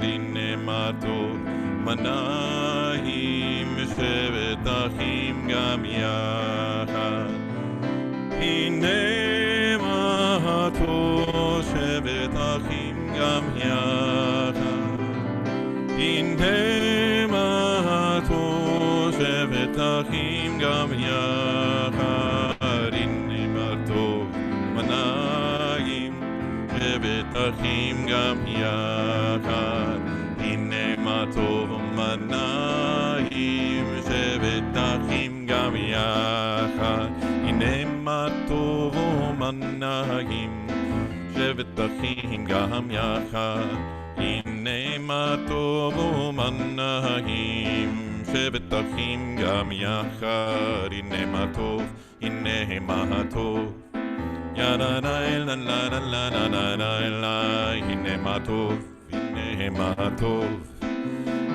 הנה מה טוב, מנעים שבת אחים גם יחד. הנה מה טוב, שבת אחים גם יחד. הנה מה טוב, שבת אחים גם יחד. הנה מה טוב, מנעים שבת אחים גם יחד. הנה מה טוב, מנעים שבת אחים גם יחד. הנה מה טוב ומנעים שבת אחים גם יחד. הנה מה טוב ומנעים שבת אחים גם יחד. הנה מה טוב, הנה מה טוב, יא לה לה לה לה לה לה לה לה לה. הנה מה טוב, הנה מה טוב,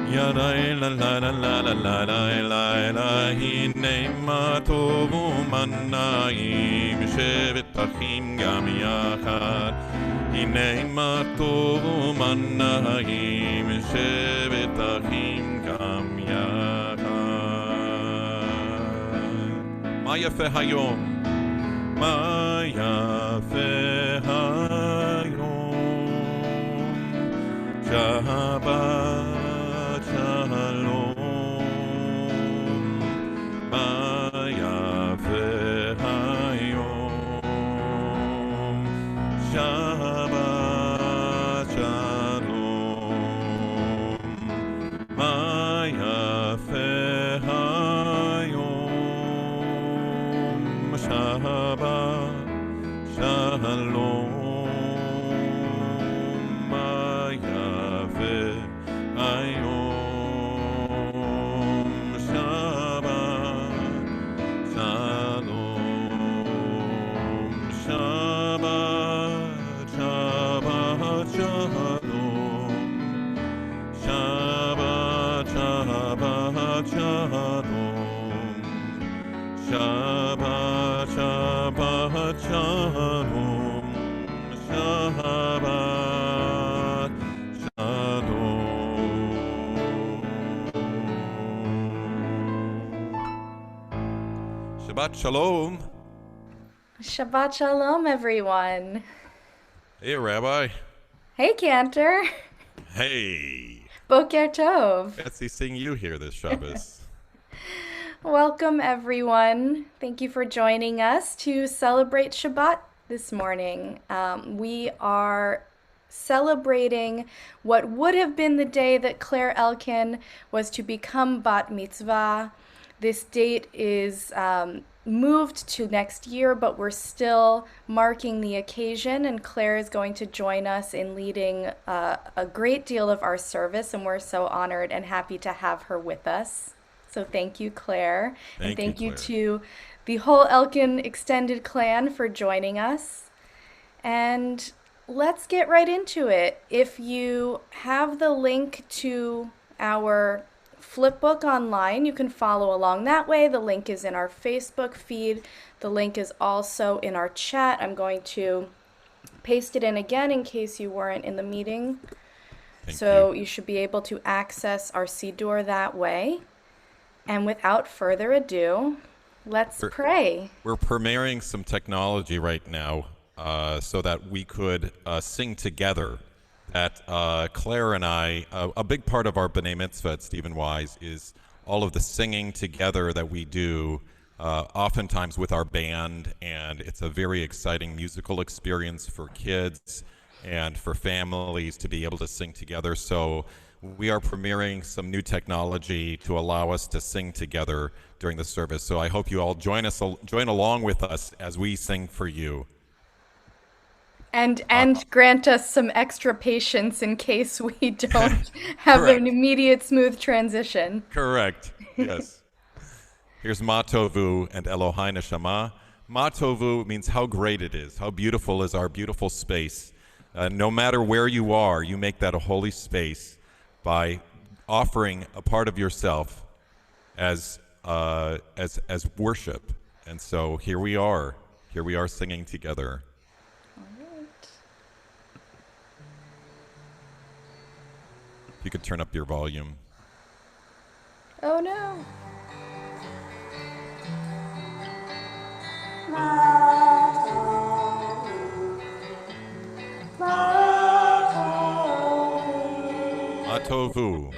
יא לה לה לה לה לה לה לה לה לה לה. הנה מה טוב ומנעים שבת אחים גם יחד. הנה מה טוב ומנעים שבת אחים גם יחד. מה יפה היום? מה יפה היום? שבת שלום. מה יפה היום? שבת שלום. מה יפה היום? שבת שלום. מה יפה היום? שבת שלום. שבת, שבת שלום. שבת, שבת שלום. שבת, שבת שלום. שבת שלום. Shabbat Shalom. Shabbat Shalom, everyone. Hey, Rabbi. Hey, Cantor. Hey. Boker Tov. Fancy seeing you here this Shabbos. Welcome, everyone. Thank you for joining us to celebrate Shabbat this morning. We are celebrating what would have been the day that Claire Elkin was to become Bat Mitzvah. This date is moved to next year, but we're still marking the occasion, and Claire is going to join us in leading a great deal of our service, and we're so honored and happy to have her with us. So thank you, Claire. And thank you to the whole Elkin extended clan for joining us. And let's get right into it. If you have the link to our flipbook online, you can follow along that way. The link is in our Facebook feed. The link is also in our chat. I'm going to paste it in again in case you weren't in the meeting. So you should be able to access our Siddur that way. And without further ado, let's pray. We're premiering some technology right now so that we could sing together. That Claire and I, a big part of our B'nai Mitzvah at Stephen Wise is all of the singing together that we do, oftentimes with our band, and it's a very exciting musical experience for kids and for families to be able to sing together. So we are premiering some new technology to allow us to sing together during the service. So I hope you all join along with us as we sing for you. And grant us some extra patience in case we don't have an immediate smooth transition. Correct. Yes. Here's Ma Tovu and Elohai Neshama. Ma Tovu means how great it is, how beautiful is our beautiful space. No matter where you are, you make that a holy space by offering a part of yourself as worship. And so here we are singing together. All right. you could turn up your volume. Oh no. Matovu.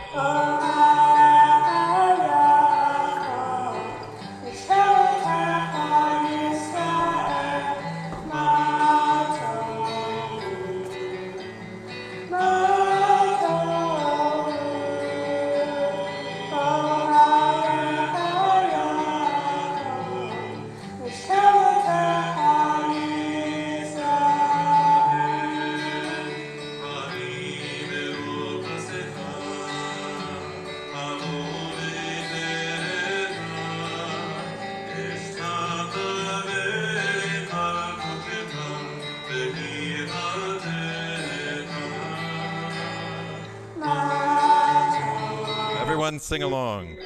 Everyone sing along.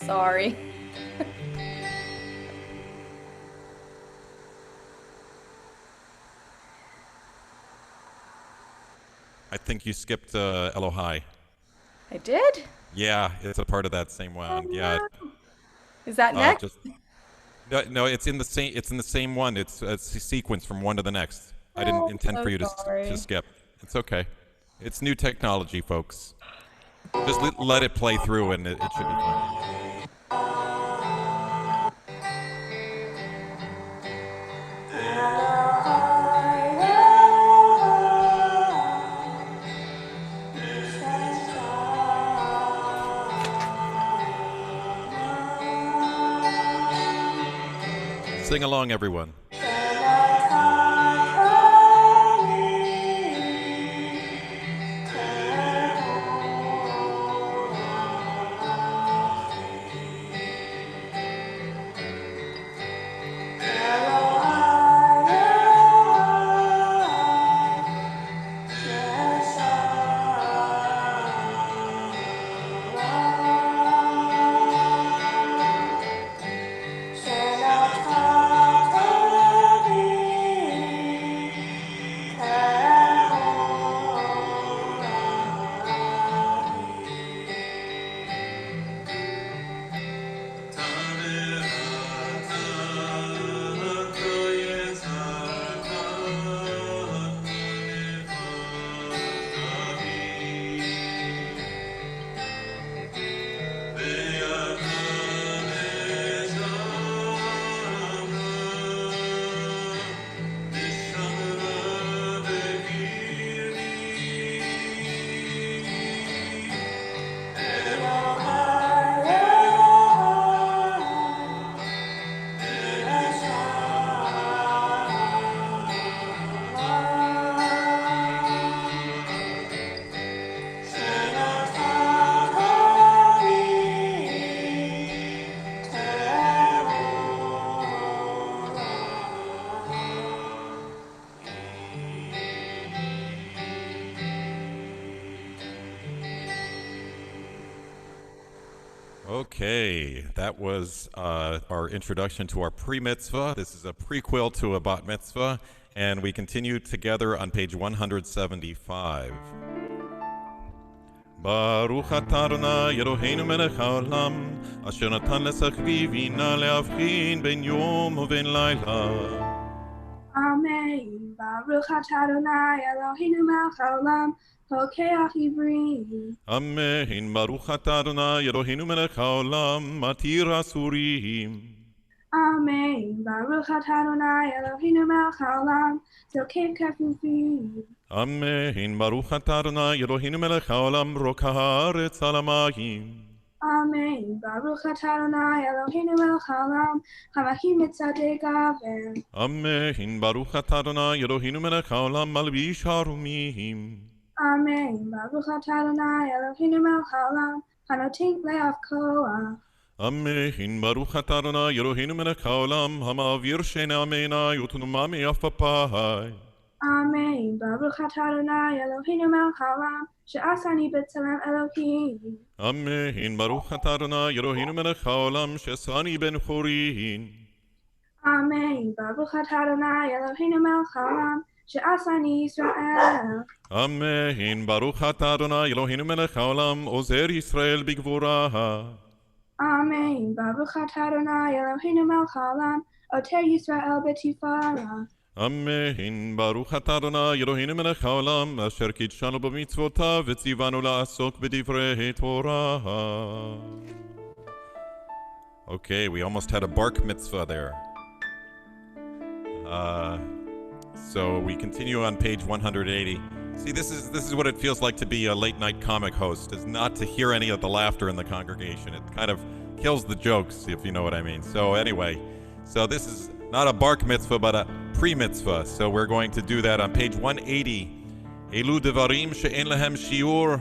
Sorry. I think you skipped Elohai. I did? Yeah, it's a part of that same one. Yeah, No. Is that next? just no, it's in the same. It's in the same one. It's a sequence from one to the next. I didn't Oh, intend so for you to sorry. skip. It's okay. It's new technology, folks. Just let it play through, and it should be fine. Sing along, everyone. Okay, that was our introduction to our pre-mitzvah. This is a prequel to a bat mitzvah, and we continue together on page 175. Baruch atah Adonai Eloheinu melech haolam, asher natan lesachvi vina leavchin ben yom uben laila. Amen. Baruch atah Adonai Eloheinu melech haolam, hokeach ivrim. Amen. Baruch atah Adonai Eloheinu melech haolam, matir asurim. Amen. Baruch atah Adonai Eloheinu melech haolam, zokeh kefufim. Amen. Baruch atah Adonai Eloheinu melech haolam, rokah haaretz al hamayim. Amen. Baruch atah Adonai Eloheinu melech haolam, hamachim mitzadei gaver. Amen. Baruch atah Adonai Eloheinu melech haolam, malbish harumim. Amen. Baruch atah Adonai Eloheinu melech haolam, hanotik le'af koach. Amen. Baruch atah Adonai Eloheinu melech haolam, hama'avir she'nei ameinai u'tnuma me'afapai. Amen. Baruch atah Adonai Eloheinu melech haolam, she'asani b'tzelem Elohim. Amen. Baruch atah Adonai Eloheinu melech haolam, she'asani ben chorin. Amen. Baruch atah Adonai Eloheinu melech haolam, she'asani Yisrael. Amen. Baruch atah Adonai Eloheinu melech haolam, ozer Yisrael b'gvura. Amen. Baruch atah Adonai Eloheinu melech haolam, oter Yisrael b'tifara. Amen. Baruch atah Adonai Eloheinu melech haolam, asher kidshanu b'mitzvotav v'tzivanu la'asok b'divrei Torah. Okay, we almost had a bark mitzvah there. So we continue on page 180. See, this is what it feels like to be a late night comic host, is not to hear any of the laughter in the congregation. It kind of kills the jokes, if you know what I mean. So anyway, so this is not a bark mitzvah, but a pre-mitzvah. So we're going to do that on page 180. Elu devarim she'en lahem shiur.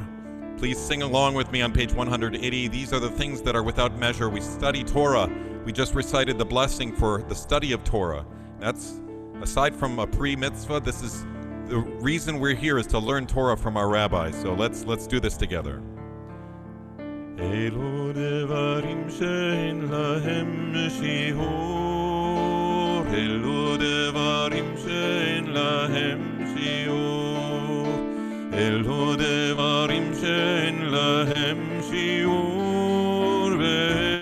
Please sing along with me on page 180. These are the things that are without measure. We study Torah. We just recited the blessing for the study of Torah. That's, aside from a pre-mitzvah, this is the reason we're here, is to learn Torah from our rabbis. So let's do this together. Elu devarim she'en lahem shiur. Elu devarim she'en lahem shiur. Elu devarim she'en lahem shiur ve'eluhem.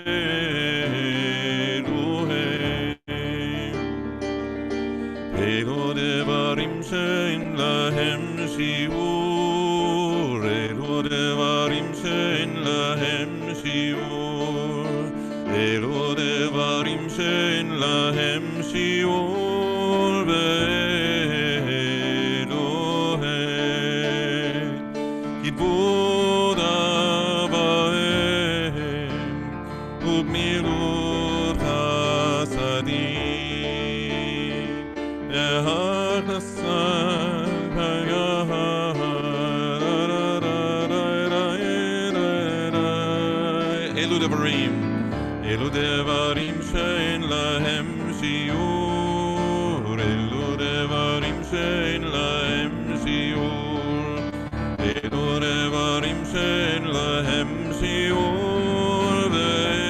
Elu devarim she'en lahem shiur. Elu devarim she'en lahem shiur. Elu devarim she'en lahem shiur ve'eluhem. Kibud avahem u'gmilut chasadim ve'haknasat hayah. Elu devarim. Elu devarim she'en lahem shiur. Elu devarim she'en lahem shiur. Elu devarim she'en lahem shiur ve'eluhem.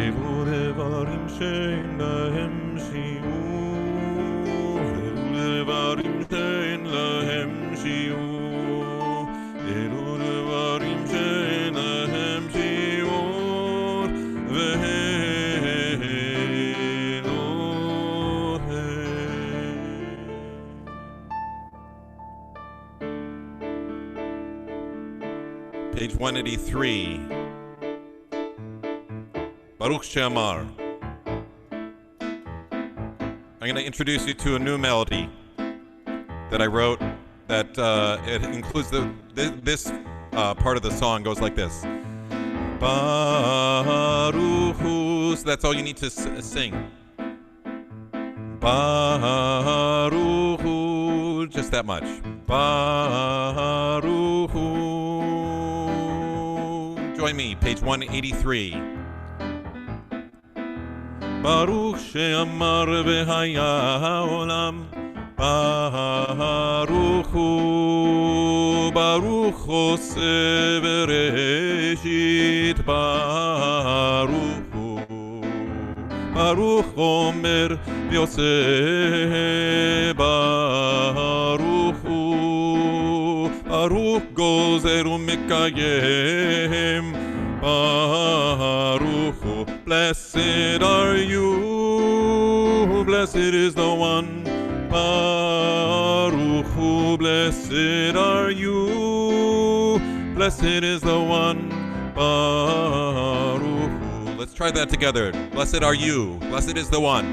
Elu devarim she'en lahem shiur. Elu devarim she'en lahem shiur. Elu devarim she'en lahem shiur ve'eluhem. Page 183. Baruch She'amar. I'm going to introduce you to a new melody that I wrote that it includes this part of the song goes like this. Baruch Hu. So that's all you need to sing. Baruch Hu. Just that much. Baruch Hu. Join me, page 183. Baruch she'amar v'haya ha'olam Baruch Hu, Baruch Hoseh Bereshit, Baruch Hu, Baruch Omer Yoseh, Baruch Hu, Baruch Gozer Umekayem, Baruch Hu. Blessed are you, blessed is the one. Baruch Hu, blessed are you, blessed is the one. Baruch Hu. Let's try that together. Blessed are you, blessed is the one.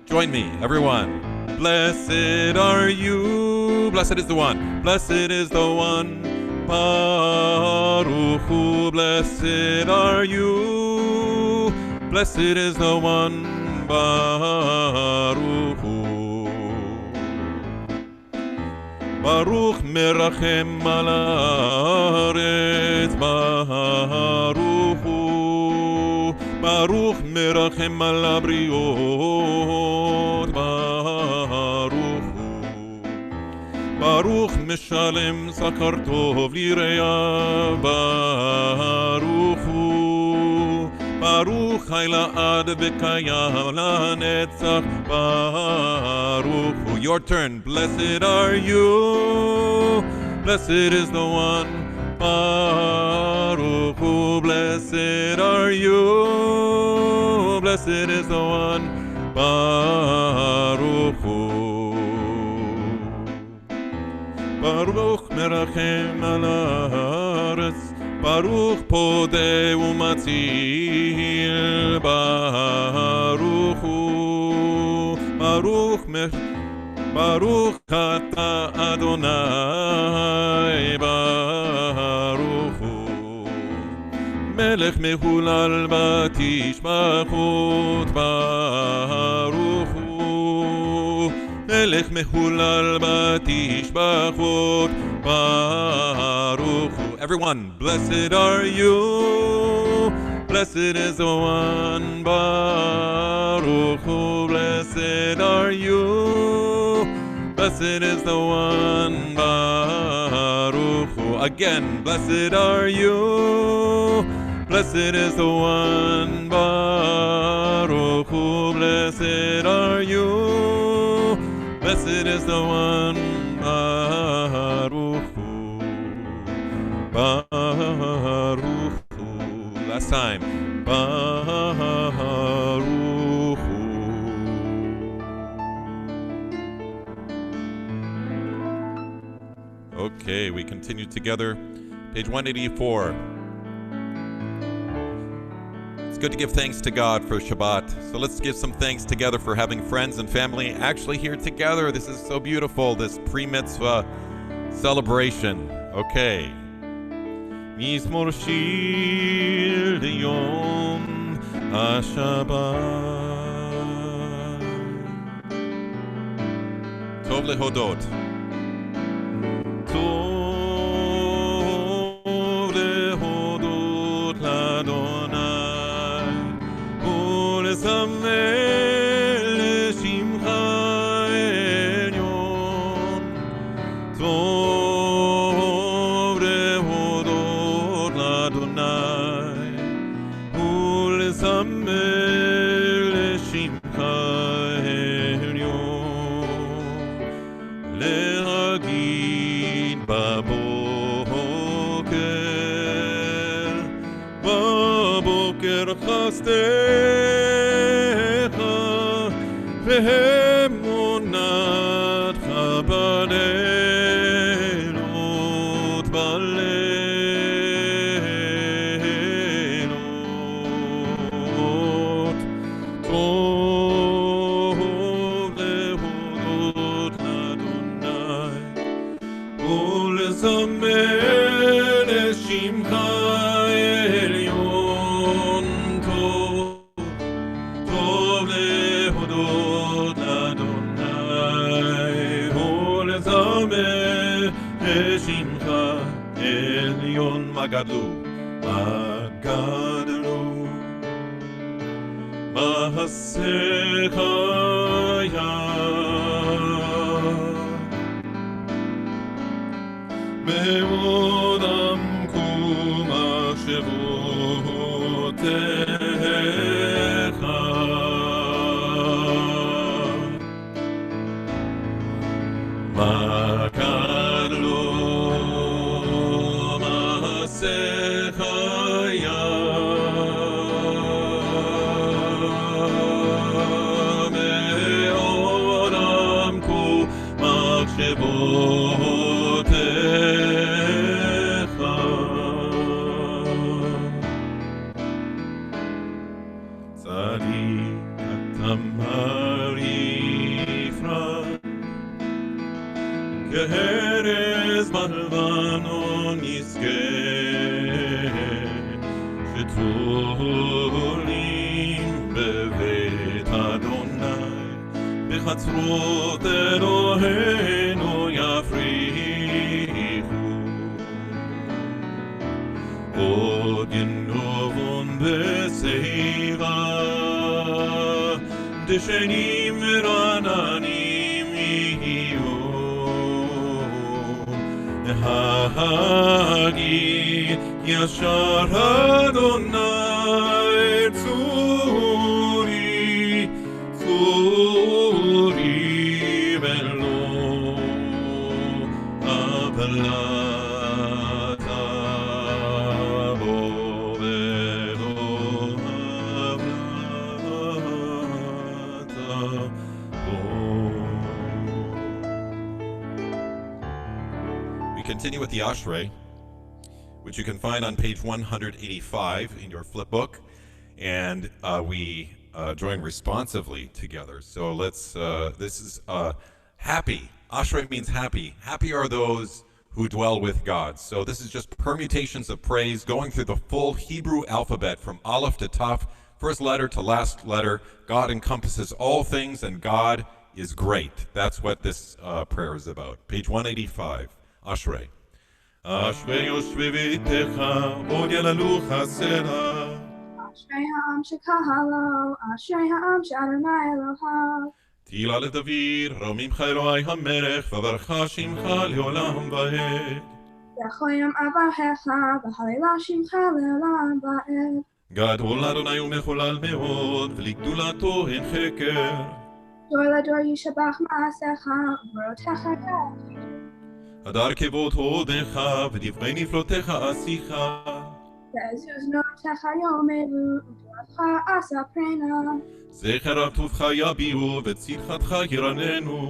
Join me, everyone. Blessed are you, blessed is the one, blessed is the one. Baruch Hu, blessed are you, blessed is the one. Baruch Hu. Baruch merachem al haaretz, Baruch Hu, Baruch merachem al habriot, Baruch Hu, Baruch meshalem sakar tov lireya, Baruch Hu, Baruch hayla'ad v'kayam la'netzach, Baruch Hu. Your turn. Blessed are you, blessed is the one. Baruch Hu, blessed are you, blessed is the one. Baruch Hu. Baruch merachem al haaretz, Baruch podeh umatzil, Baruch Hu, Baruch ata Adonai, Baruch Hu, Melech mehulal batishbachot, Baruch Hu, Melech mehulal batishbachot, Baruch Hu. Everyone, blessed are you, blessed is the one. Baruch Hu, blessed are you, blessed is the one. Baruch Hu. Again, blessed are you, blessed is the one. Baruch Hu, blessed are you, blessed is the one. Baruch Hu. Baruch Hu. Last time. Baruch Hu. Okay, we continue together. Page 184. It's good to give thanks to God for Shabbat. So let's give some thanks together for having friends and family actually here together. This is so beautiful, this pre-mitzvah celebration. Okay. Mizmor shir liyom HaShabbat. Tov lehodot. Tov lehodot l'Adonai ulezamer l'shimcha elyon. Tov lehodot l'Adonai ulezamer l'shimcha elyon. Lehagid בבוקר חסדך ואמונתך בלילות בלילות. טוב להודות לאדוני ולזמר לשמך עליון. טוב להודות לאדוני ולזמר לשמך עליון. מה גדלו? מה גדלו? מעשיך ים מאוד עמקו מחשבותיך. מה כאן לא מעשיך היה, מאוד עמקו מחשבותיך. צדיק אתה מרעיפרן, כארז בלבנון יזכה, שתולים בבית אדוני, בחצרות אלוהינו יפריחו. עוד ינובון בשיבה, דשנים ורעננים יהיו. הגיד ישר אדוני צורי, צורי ולא הבלטה בו ולא הבלטה בו. We continue with the Ashrei, which you can find on page 185 in your flip book, and we join responsively together. So let's, this is happy. Ashrei means happy. Happy are those who dwell with God. So this is just permutations of praise going through the full Hebrew alphabet from Aleph to Taf, first letter to last letter. God encompasses all things, and God is great. That's what this prayer is about. Page 185. Ashrei. Ashrei yoshvei b'techa, od yalalu chasera. Ashrei ha'am shekahalo, Ashrei ha'am she'Adonai Elohav. Tila leDavid, romimcha Eloi hamelech, v'avarcha shimcha le'olam va'ed. Yachoyam avahecha, v'halela shimcha le'olam va'ed. Gadol Adonai u'mecholal me'od, v'ligdulato en cheker. Dor lador yishabach ma'asecha, u'vorotecha ya'achidu. Hadar kevod hodecha, v'divrei niflotecha asicha. Ve'ezuz notecha yomeru, u'toratcha asa prena. Zecher atuvcha yabiu, v'tzidchatcha yiranenu.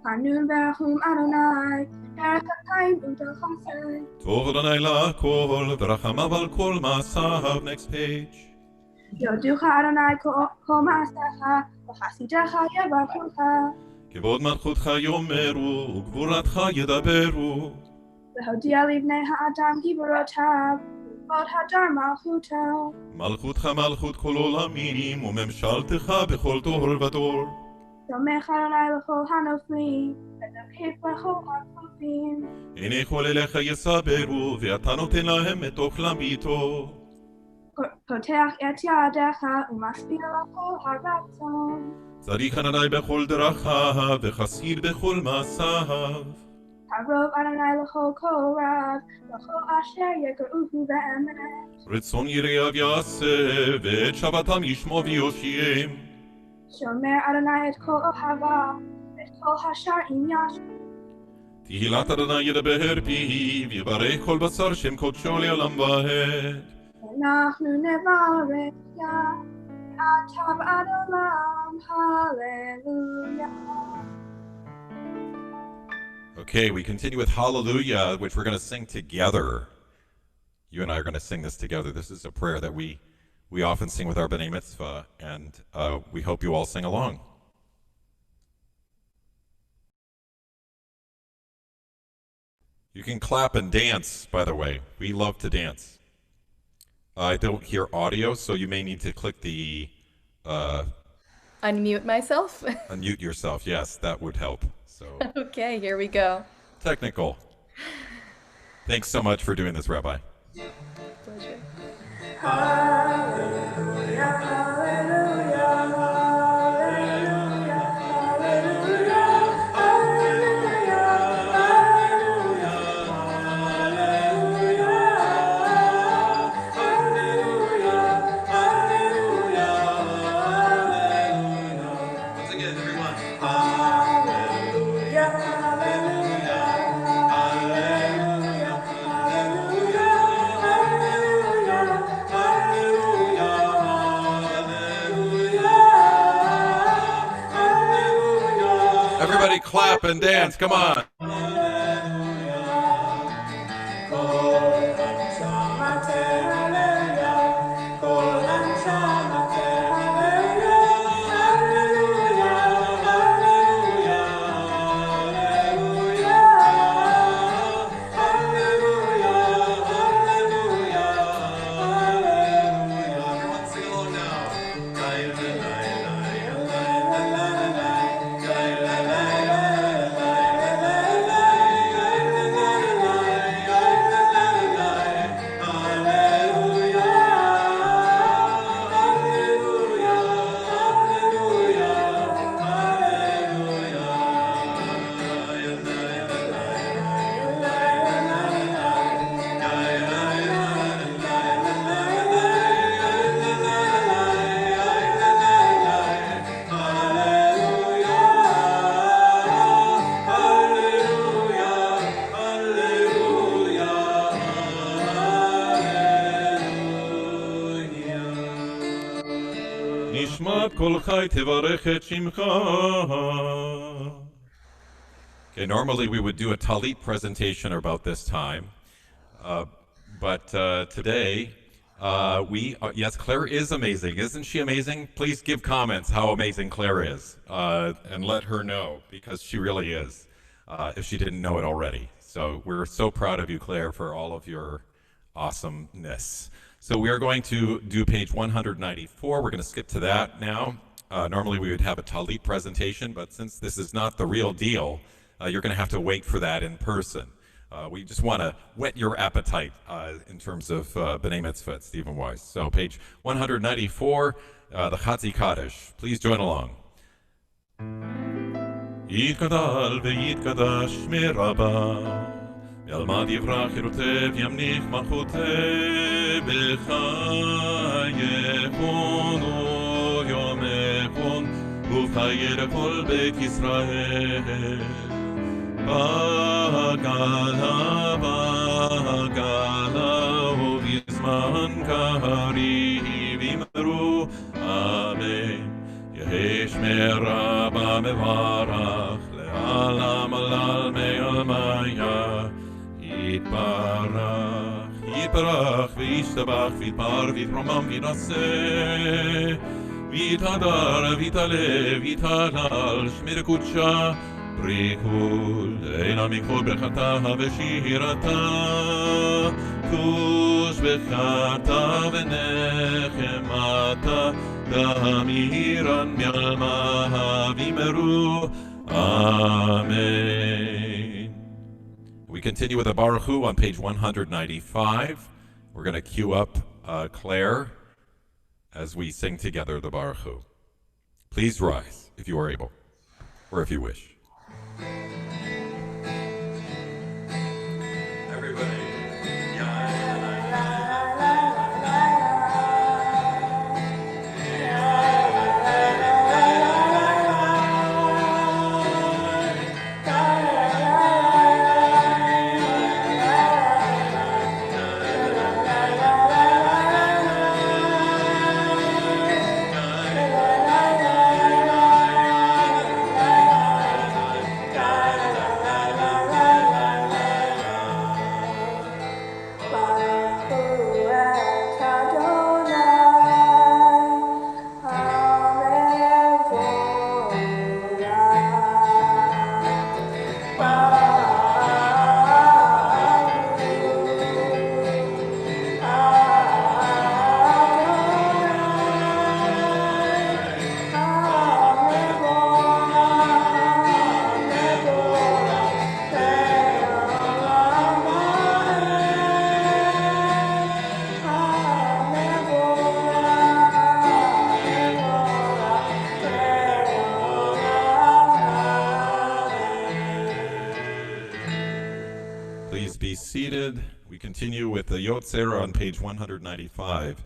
Hanun berachum Adonai, eretachayim udal chased. Tov Adonai la'akol, v'rachamav al kol ma'asav. Next page. Yoducha Adonai kol ma'asecha, v'chasidecha yevachucha. כבוד מלכותך יאמרו, וגבורתך ידברו. והודיע לבני האדם גיבורותיו, וכבוד הדר מלכותו. מלכותך מלכות כל עולמים, וממשלתך בכל דור ודור. סומך אדוני לכל הנופלים, ותמשיך לכל הכפופים. הנה כל אליך יסברו, ואתה נותן להם את אוכלם בעתו. פותח את ידיך, ומשפיע לכל הרצון. צדיק אדוני בכל דרכיו, וחסיר בכל מעשיו. קרוב אדוני לכל כל רב, לכל אשר יקראוהו באמת. רצון יראיו יעשה, ואת שבתם ישמור ויושיעם. שומר אדוני את כל אוהביו, ואת כל השרים ישמור. תהילת אדוני ידבר פיו, יברך כל בשר שם קודשו לעולם ועד. אנחנו נברך יה, אתה ועד עולם, hallelujah. Okay, we continue with Hallelujah, which we're going to sing together. You and I are going to sing this together. This is a prayer that we often sing with our B'nai Mitzvah, and we hope you all sing along. You can clap and dance, by the way. We love to dance. I don't hear audio, so you may need to click the... Unmute myself? unmute yourself. Yes, that would help. So Okay, here we go. technical. Thanks so much for doing this, Rabbi. Pleasure. Hallelujah, hallelujah, hallelujah, hallelujah, hallelujah, hallelujah, Everybody clap and dance. Come on. Okay, normally we would do a talit presentation about this time, but today yes, Claire is amazing. Isn't she amazing? Please give comments how amazing Claire is, and let her know, because she really is, if she didn't know it already. So we're so proud of you, Claire, for all of your awesomeness. So we are going to do page 194. We're going to skip to that now. Normally we would have a talit presentation, but since this is not the real deal, you're going to have to wait for that in person. We just want to whet your appetite in terms of B'nai Mitzvah at Stephen Wise. So page 194, the Chatzi Kaddish. Please join along. Yitgadal v'yitgadash mirabah ילמד יברח ירוטב ימניך מלכותב בחייכון ויומכון ובחיי לכל בית ישראל בגלה ובזמן קריב יאמרו אמן יהי שמרה במברך לעלם עלל מעלמיה יתברך, יתברך וישתבח ויתפאר ויתרומם ויתנשא ויתהדר ויתעלה ויתהלל שמי לקודשה פרי כול אלא מכל ברכתה ושירתה כוש בחרתה ונחמתה דמירן מעלמה ויאמרו Amen. We continue with a Baruch Hu on page 195. We're going to cue up Claire as we sing together the Baruch Hu. Please rise if you are able, or if you wish. Everybody. We continue with the Yotzer on page 195.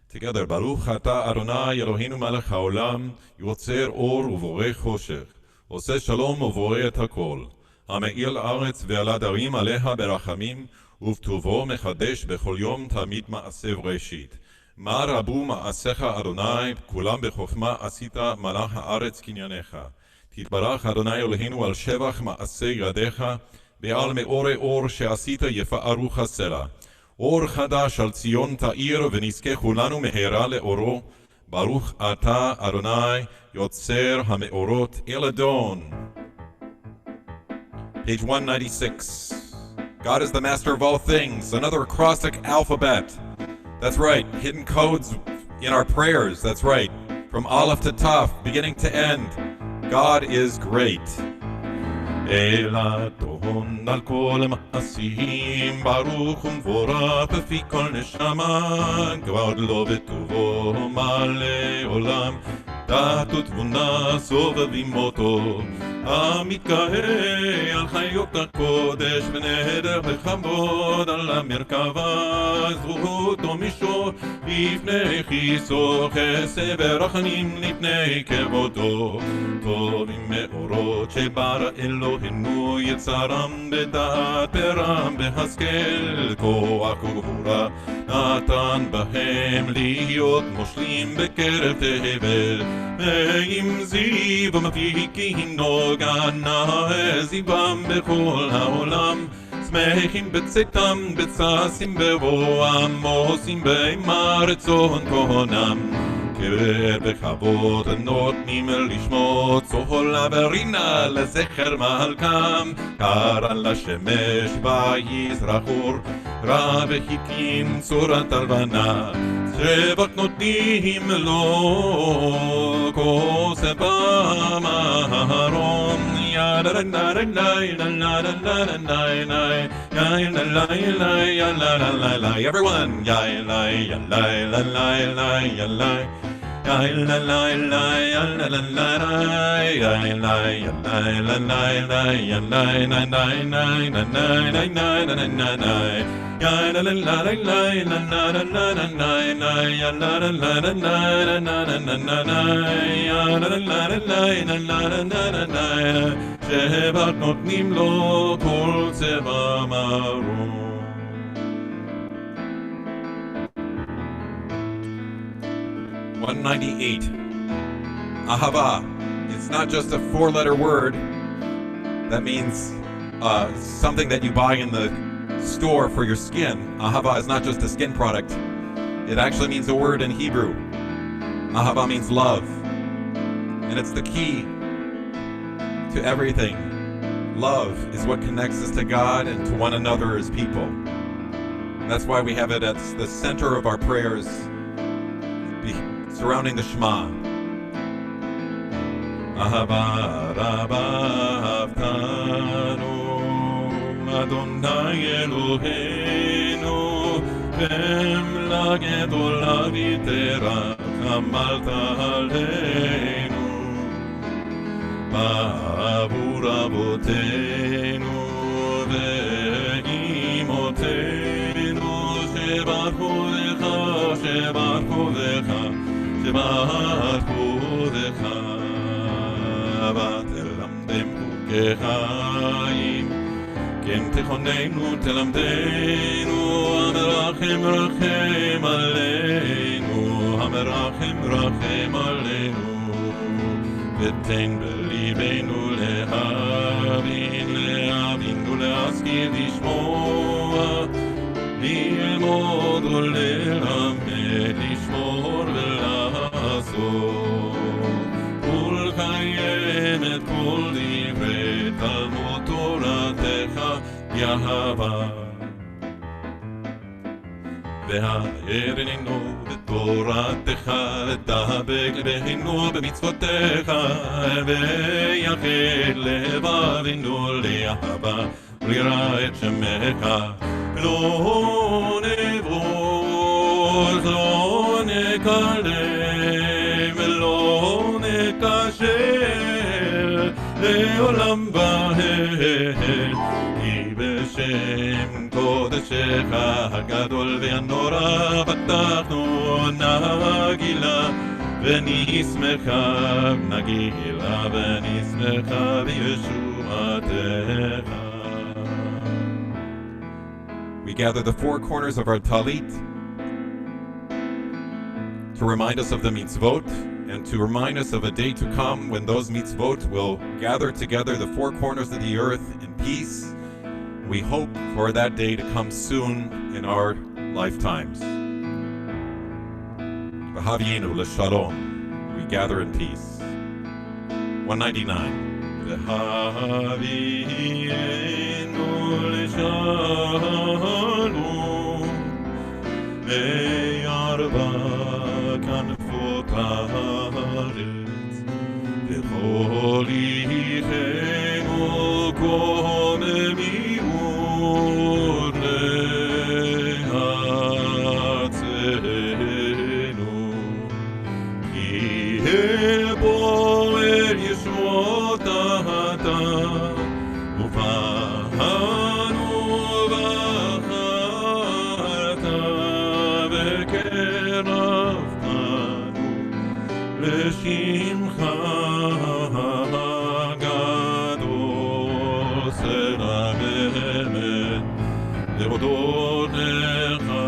Together, Baruch Atah Adonai Eloheinu melech haolam, Yotzer or uvorei choshech, Oseh shalom uvorei et hakol, Hame'ir la'aretz ve'alad harim aleha berachamim, uv'tuvo mechadesh bechol yom tamid ma'aseh v'reshit. Ma rabu ma'asecha Adonai, kulam bechokma asita malach haaretz kinyanecha. תתברך אדוני אלוהינו על שבח מעשה ידיך, ועל מאורי אור שעשית יפארו חסרה. אור חדש על ציון תאיר, ונזכה כולנו מהרה לאורו. ברוך אתה אדוני יוצר המאורות אלדון. Page 196. God is the master of all things. Another acrostic alphabet. That's right. Hidden codes in our prayers. That's right. From Aleph to Taf, beginning to end. God is great. אלדון על כל מעשים, ברוך ומבורך בפי כל נשמה, גודלו וטובו מלא עולם, דעת ותבונה סובבים אותו, המתגאה על חיות הקודש ונהדר בכבוד, על המרכבה זכותו מישור לפני כיסו, חסד ורחמים לפני כבודו, טובים מאורות שברא אלוהינו, יצרם בדעת פרם בהשכל, כוח וגבורה נתן בהם להיות מושלים בקרב תבל, ועם זיו מפיקינו גנה זיבם בכל העולם, שמחים בצאתם בצסים בבואם, עושים באימה רצון כהונם, כבד בכבוד נותנים לשמות, צהולה ורינה לזכר מלכם, קרא לשמש ויזרחור, רע והקים צורת הלבנה, שבח נותנים לו כוסף במהרון, everyone, שבח נותנים לו כל צבע מרום. (198) Ahava. It's not just a four-letter word. That means something that you buy in the store for your skin. Ahava is not just a skin product. It actually means a word in Hebrew. Ahava means love. And it's the key to everything. Love is what connects us to God and to one another as people. And that's why we have it at the center of our prayers, surrounding the Shema. Ahava rabba avtanu Adonai Eloheinu V'emla gedola v'teracham aleinu Ba'avur avotenu ve'imotenu shebaruchu lecha, shebaruchu lecha, shebaruchu lecha ותלמדם חוקי חיים, כן תכוננו תלמדנו, המרחם רחם עלינו, המרחם רחם עלינו, ותן בליבנו להבין, להבין ולהשכיל לשמוע, ללמוד וללמד, לשמור ולעשות. חיים את כל דברי תלמוד תורתך יהבה, והאר עינינו בתורתך, ותדבק לבנו במצוותיך, ויחד לבבינו לאהבה וליראה את שמך. לא נבוז, לא נקלל, ולא נקשר לעולם בהר, כי בשם קודשך הגדול והנורא פתחנו נגילה ונשמחה, נגילה ונשמחה בישועתך. We gather the four corners of our talit to remind us of the mitzvot and to remind us of a day to come when those mitzvot will gather together the four corners of the earth in peace. We hope for that day to come soon in our lifetimes. V'havienu l'shalom. We gather in peace. 199. V'havienu l'shalom. Me'arba kanfot haaretz. V'chol yichenu komemiut le'atzenu. Ki bo el yeshvot ata uvanu v'chata v'keravtanu l'shimcha gadol selamet levodot lecha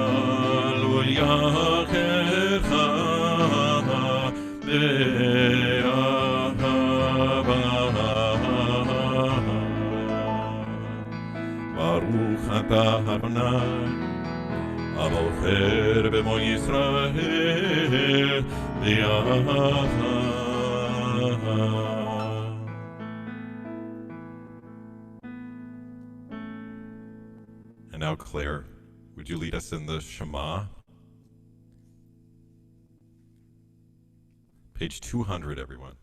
lo yachecha Baruch atah Adonai הבוחר במו ישראל ביחד. And now, Claire, would you lead us in the Shema? Page 200, everyone.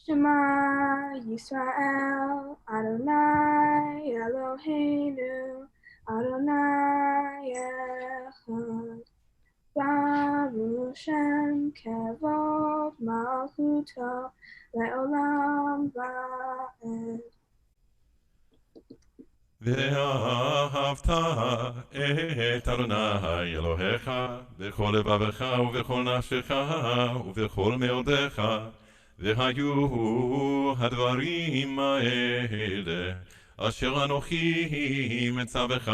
Shema Yisrael, Adonai Eloheinu, Adonai Echad. Baruch Shem Kevod Malchuto Le'olam Va'ed. ואהבת את אדוני אלוהיך בכל לבבך ובכל נפשך ובכל מאודך, והיו הדברים האלה אשר אנוכי מצווך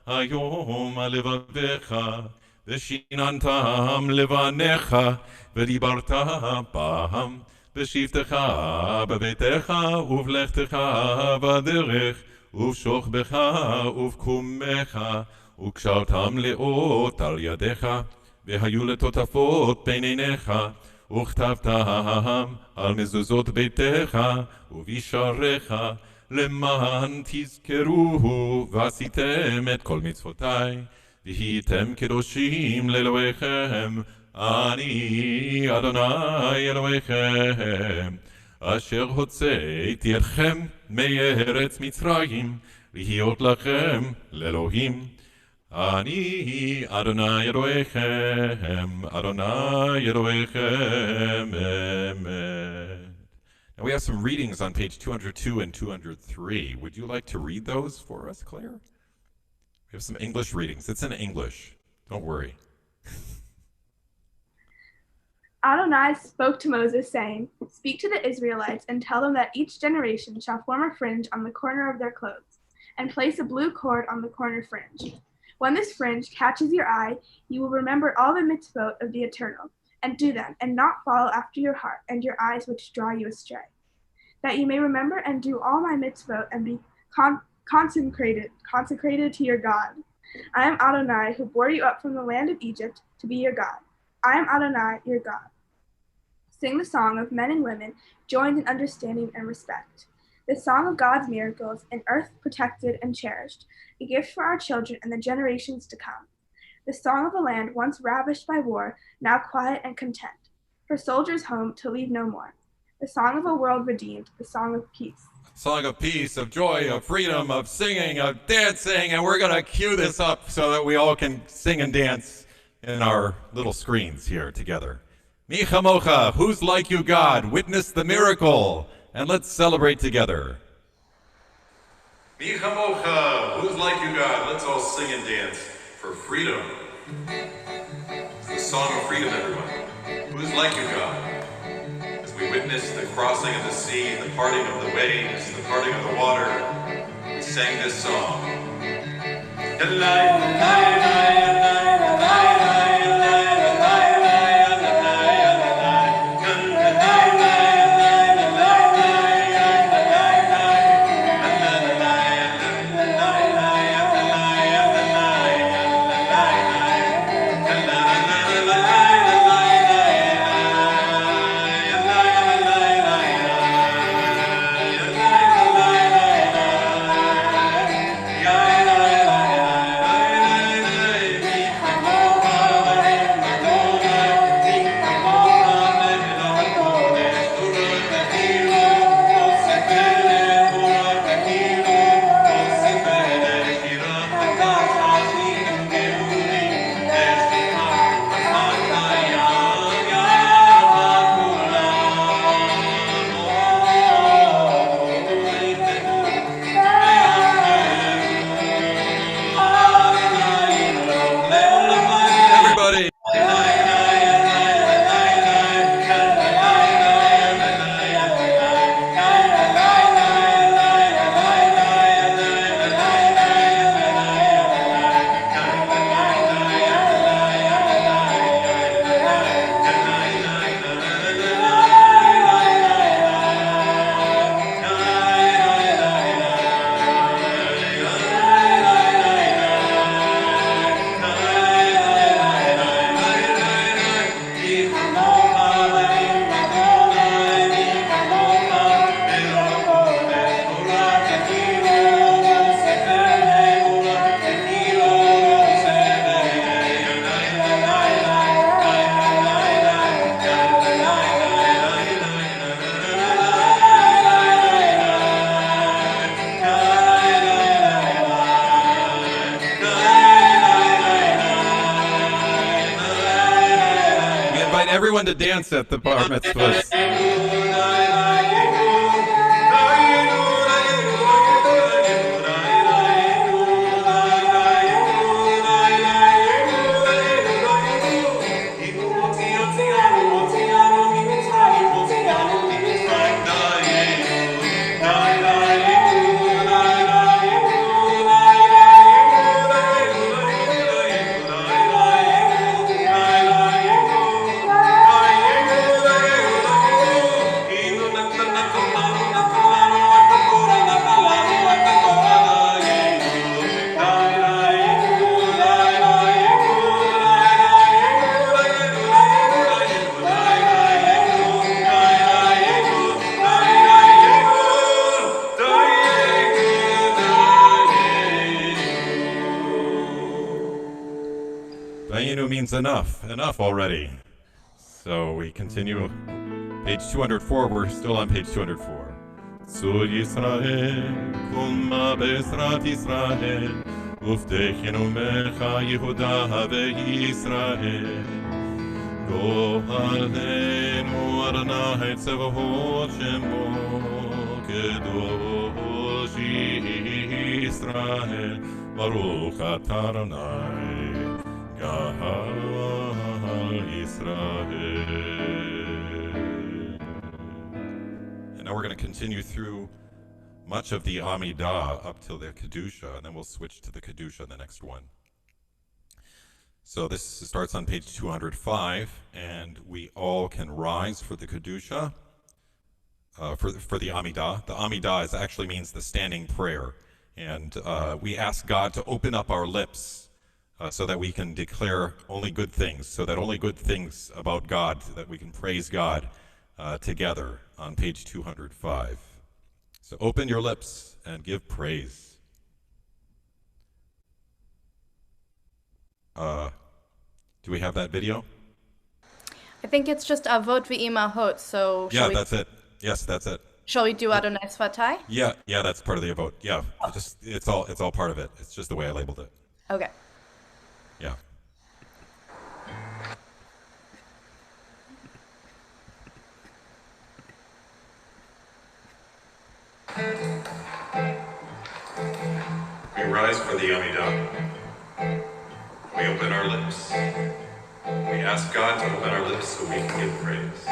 היום על לבביך, ושיננתם לבניך ודיברת בם בשבתך בביתך ובלכתך בדרך ובשוכבך ובקומך, וקשרתם לאות על ידיך, והיו לטוטפות בין עיניך, וכתבתם על מזוזות ביתך ובשעריך, למען תזכרו ועשיתם את כל מצוותיי, והייתם קדושים לאלוהיכם. אני אדוני אלוהיכם, אשר הוצאתי אתכם מארץ מצרים, להיות לכם לאלוהים. אני אדוני אלוהיכם, אדוני אלוהיכם, amen. Now we have some readings on page 202 and 203. Would you like to read those for us, Claire? We have some English readings. It's in English. Don't worry. Adonai spoke to Moses, saying, Speak to the Israelites and tell them that each generation shall form a fringe on the corner of their clothes, and place a blue cord on the corner fringe. When this fringe catches your eye, you will remember all the mitzvot of the Eternal, and do them, and not follow after your heart and your eyes which draw you astray. That you may remember and do all my mitzvot and be consecrated to your God. I am Adonai, who bore you up from the land of Egypt to be your God. I am Adonai, your God. Sing the song of men and women, joined in understanding and respect. The song of God's miracles, an earth protected and cherished, a gift for our children and the generations to come. The song of a land once ravished by war, now quiet and content, for soldiers home to leave no more. The song of a world redeemed, the song of peace. Song of peace, of joy, of freedom, of singing, of dancing, and we're going to cue this up so that we all can sing and dance in our little screens here together. Mi chamocha, who's like you, God? Witness the miracle, and let's celebrate together. Mi chamocha, who's like you, God? Let's all sing and dance for freedom. It's the song of freedom, everyone. Who's like you, God? As we witness the crossing of the sea, the parting of the waves, the parting of the water, we sang this song. Elai, elai, elai, elai, elai, elai, elai, elai. everyone to dance at the bar mitzvahs. Dayenu means enough already. So we continue. Page 204, we're still on page 204. Tzur Yisrael, kulma be'ezrat Yisrael, ufdechenu mecha Yehuda ve'Yisrael. Go alenu Adonai tzevahot shemo, kedosh Yisrael, baruch atah Adonai, Gahal Yisrael. Now we're going to continue through much of the Amidah up till the Kedusha, and then we'll switch to the Kedusha in the next one. So this starts on page 205, and we all can rise for the Kedusha, for the Amidah. The Amidah actually means the standing prayer, and we ask God to open up our lips so that we can declare only good things, so that only good things about God, so that we can praise God together on page 205. So open your lips and give praise. Do we have that video? I think it's just Avot v'Imahot, so Yeah, that's it. Yes, that's it. Shall we do Adonai Sfatai? Yeah, that's part of the Avot. Yeah, it's all part of it. It's just the way I labeled it. Okay. Yeah. We rise for the Amidah. We open our lips. We ask God to open our lips so we can give praise.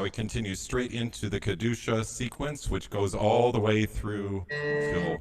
Now we continue straight into the Kedusha sequence, which goes all the way through till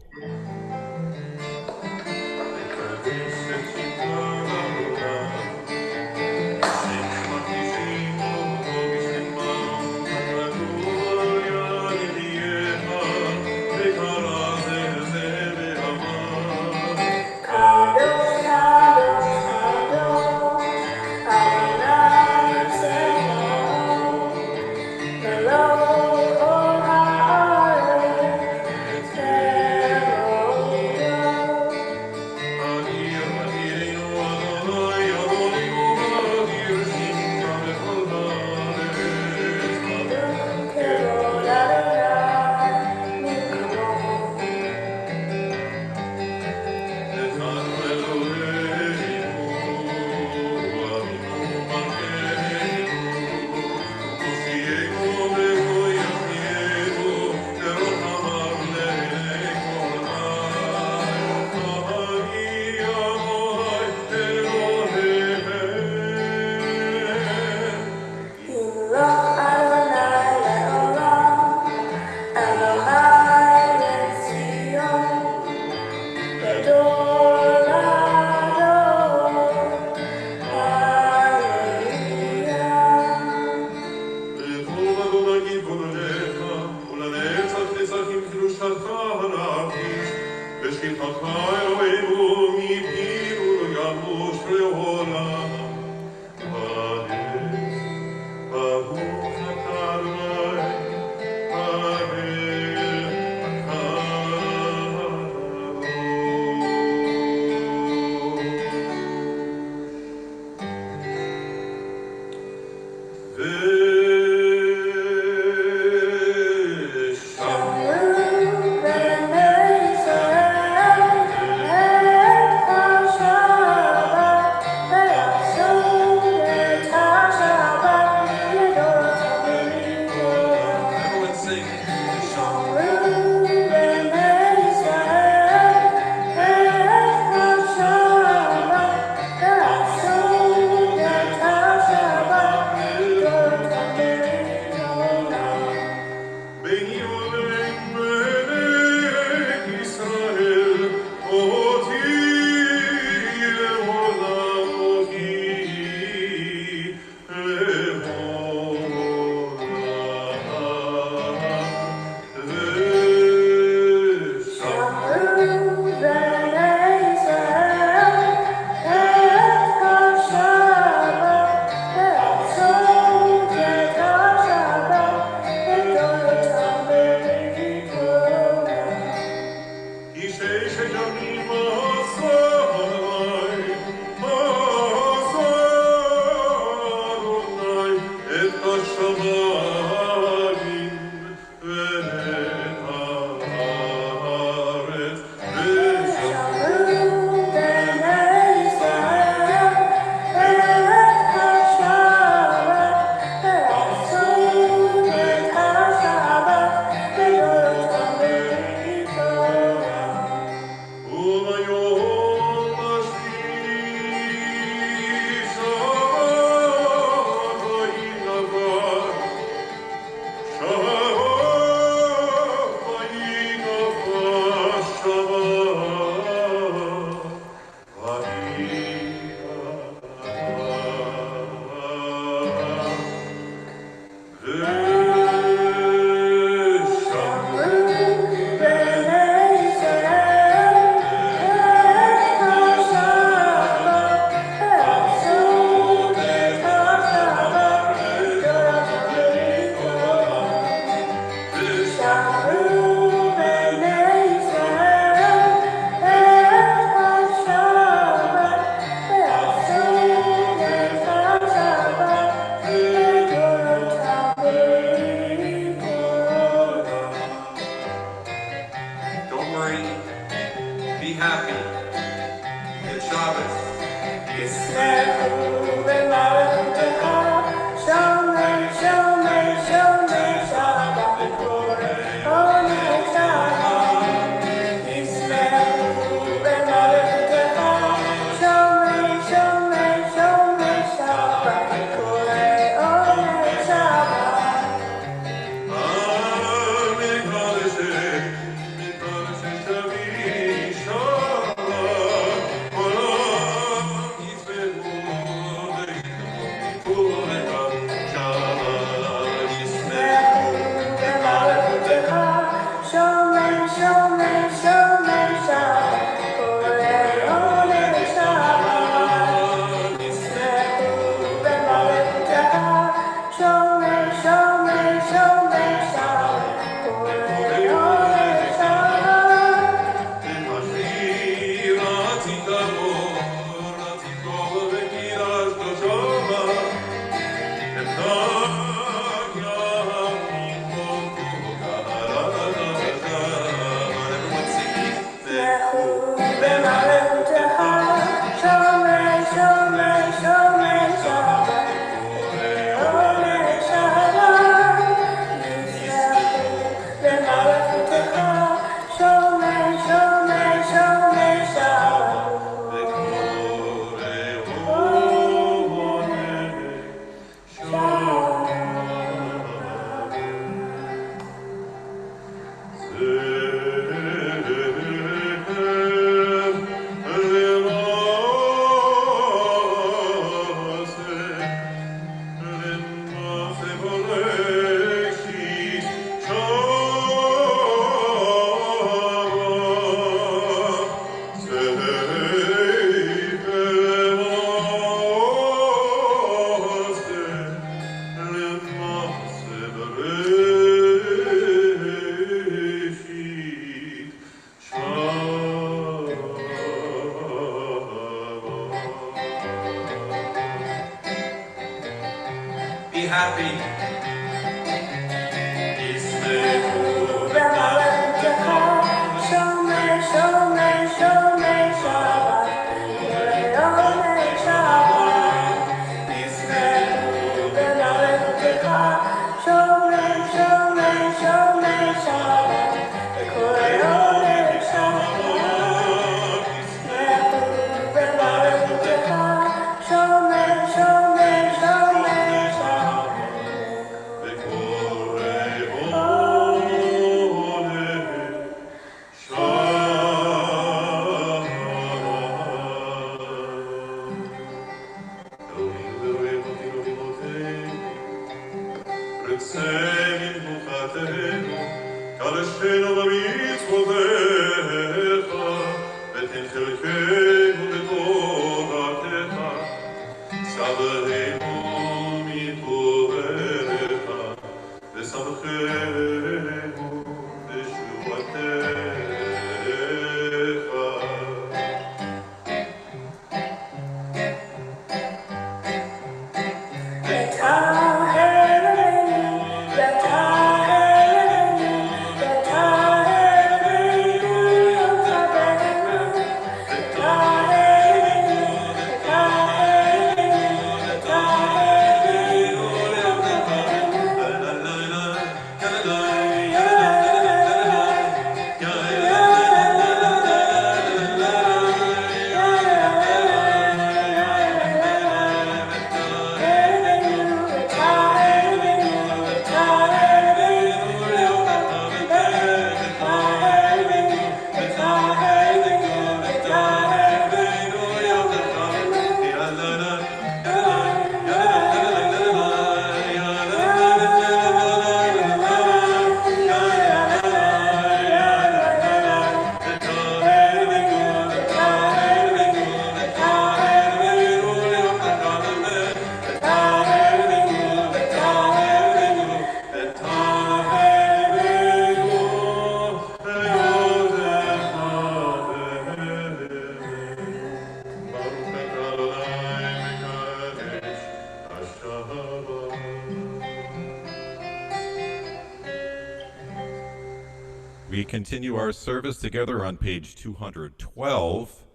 We continue our service together on page 212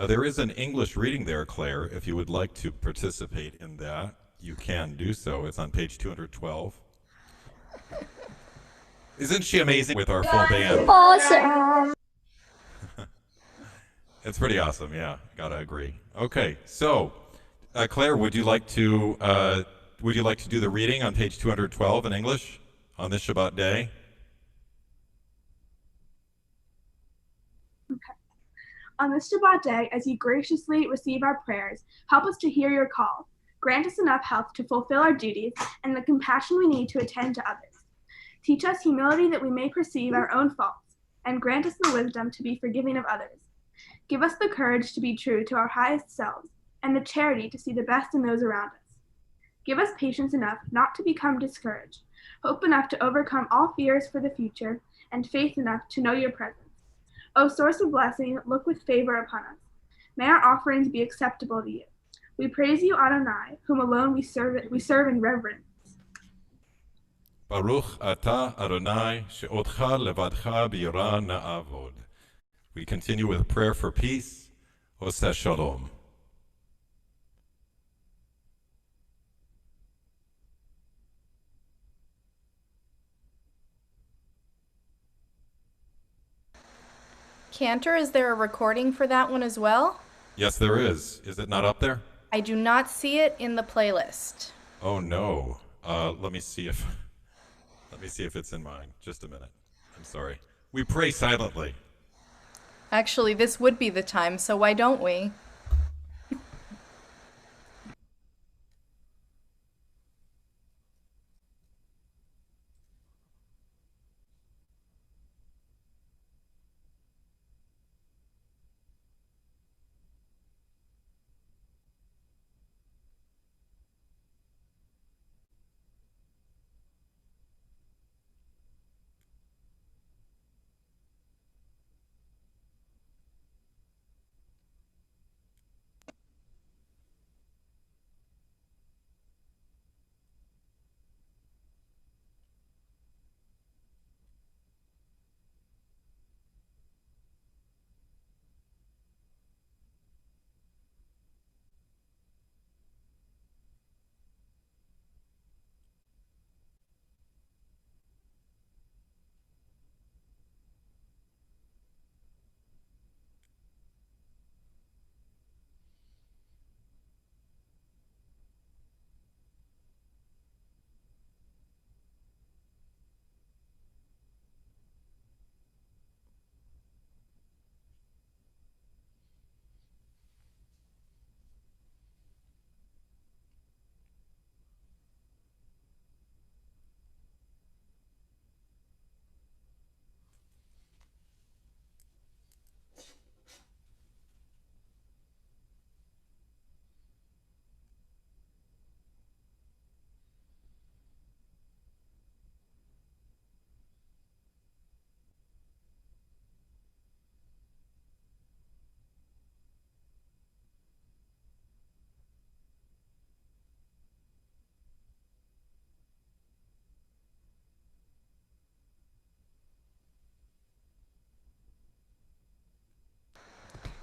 There is an English reading there, Claire. If you would like to participate in that, you can do so. It's on page 212. Isn't she amazing with our full band? Awesome. It's pretty awesome, yeah. Gotta agree. Okay, so Claire, would you like to do the reading on page 212 in English on this Shabbat day? Okay. On this Shabbat day, as you graciously receive our prayers, help us to hear your call. Grant us enough health to fulfill our duties and the compassion we need to attend to others. Teach us humility that we may perceive our own faults, and grant us the wisdom to be forgiving of others. Give us the courage to be true to our highest selves, and the charity to see the best in those around us. Give us patience enough not to become discouraged, hope enough to overcome all fears for the future, and faith enough to know your presence. O source of blessing, look with favor upon us. May our offerings be acceptable to you. We praise you, Adonai, whom alone we serve in reverence. Baruch atah Adonai she'otcha levadcha b'yirah na'avod. We continue with a prayer for peace. Oseh shalom. Cantor, is there a recording for that one as well? Yes, there is. Is it not up there? I do not see it in the playlist. Oh no. Let me see if it's in mine. Just a minute. I'm sorry. We pray silently. Actually, this would be the time, so why don't we?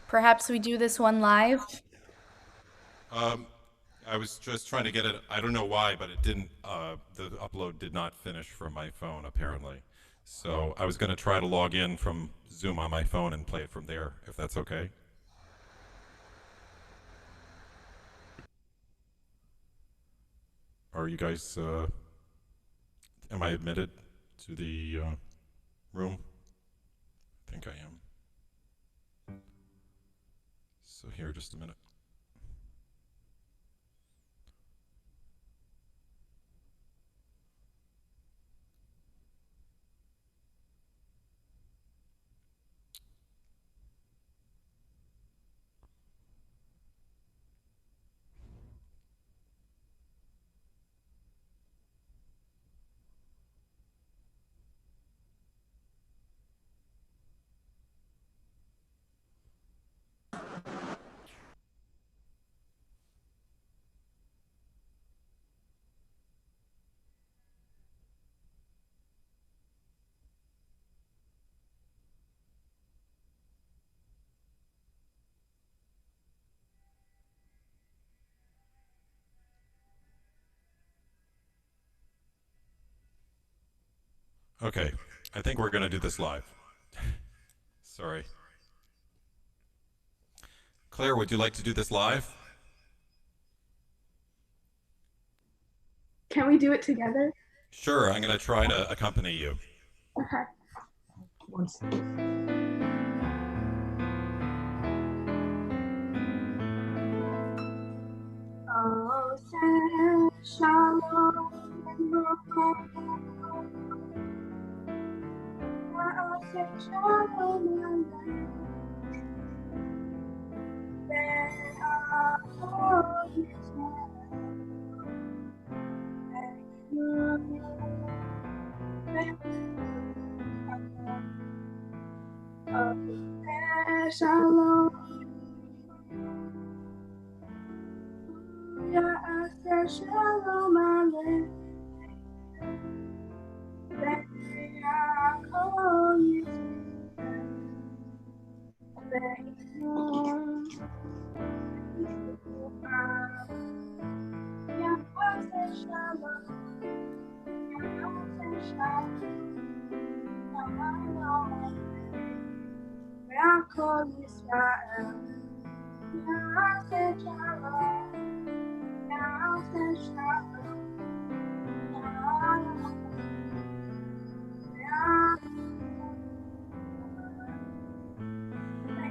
Perhaps we do this one live? I was just trying to get it. I don't know why, but it didn't. The upload did not finish from my phone, apparently. So I was going to try to log in from Zoom on my phone and play it from there, if that's okay. Are you guys? Am I admitted to the room? I think I am. So here, just a minute. Okay, I think we're going to do this live. Sorry. Claire, would you like to do this live? Can we do it together? Sure, I'm going to try to accompany you. Okay. One second. Oh, say shalom. Oh, say shalom. Shalom. Shalom Aleichem.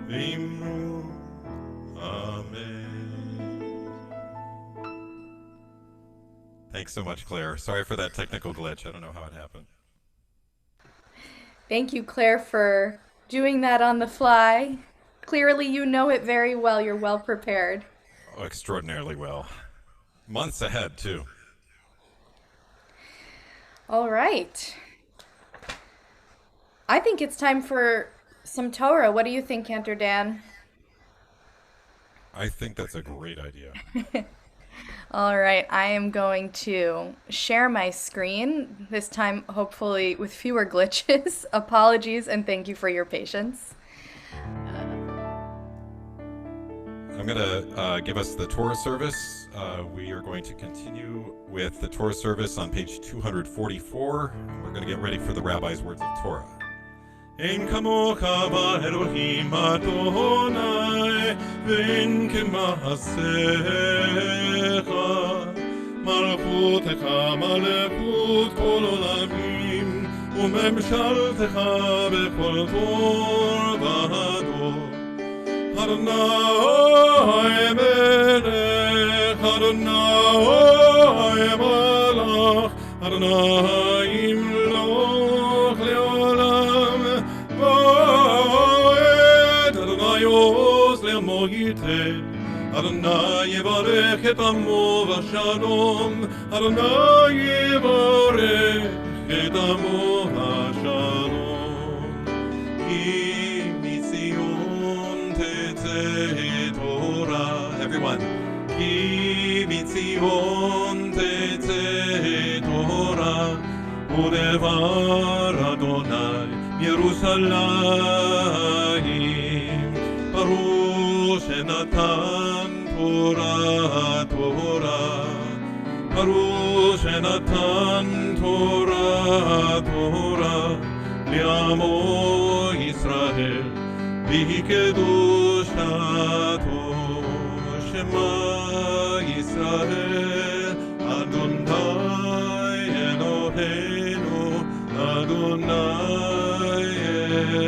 Vimru. Amen. Thanks so much, Claire. Sorry for that technical glitch. I don't know how it happened. Thank you, Claire, for doing that on the fly. Clearly, you know it very well. You're well prepared. Oh, extraordinarily well. Months ahead, too. All right. I think it's time for some Torah. What do you think, Cantor Dan? I think that's a great idea. All right, I am going to share my screen, this time hopefully with fewer glitches. Apologies and thank you for your patience. I'm going to give us the Torah service. We are going to continue with the Torah service on page 244. We're going to get ready for the rabbi's words of Torah. Ein kamocha ba'Elohim Adonai, ve'en kema'asecha, malchutecha malchut kol olamim, u'memshaltecha bechol dor v'dor. Adonai melech, Adonai malach, Adonai imloch le'olam va'ed. Adonai oz le'amo yited, Adonai yevarech et amo v'shalom, Adonai yevarech et amo v'shalom. Ki mitzion tetzeh Torah. Everyone. Ki mitzion tetzeh Torah, u'devar Adonai Yerushalayim. Baruch shenatan Torah, Torah. Baruch shenatan Torah, Torah. Li'amo Yisrael b'kedushato. Shema Yisrael Adonai Eloheinu Adonai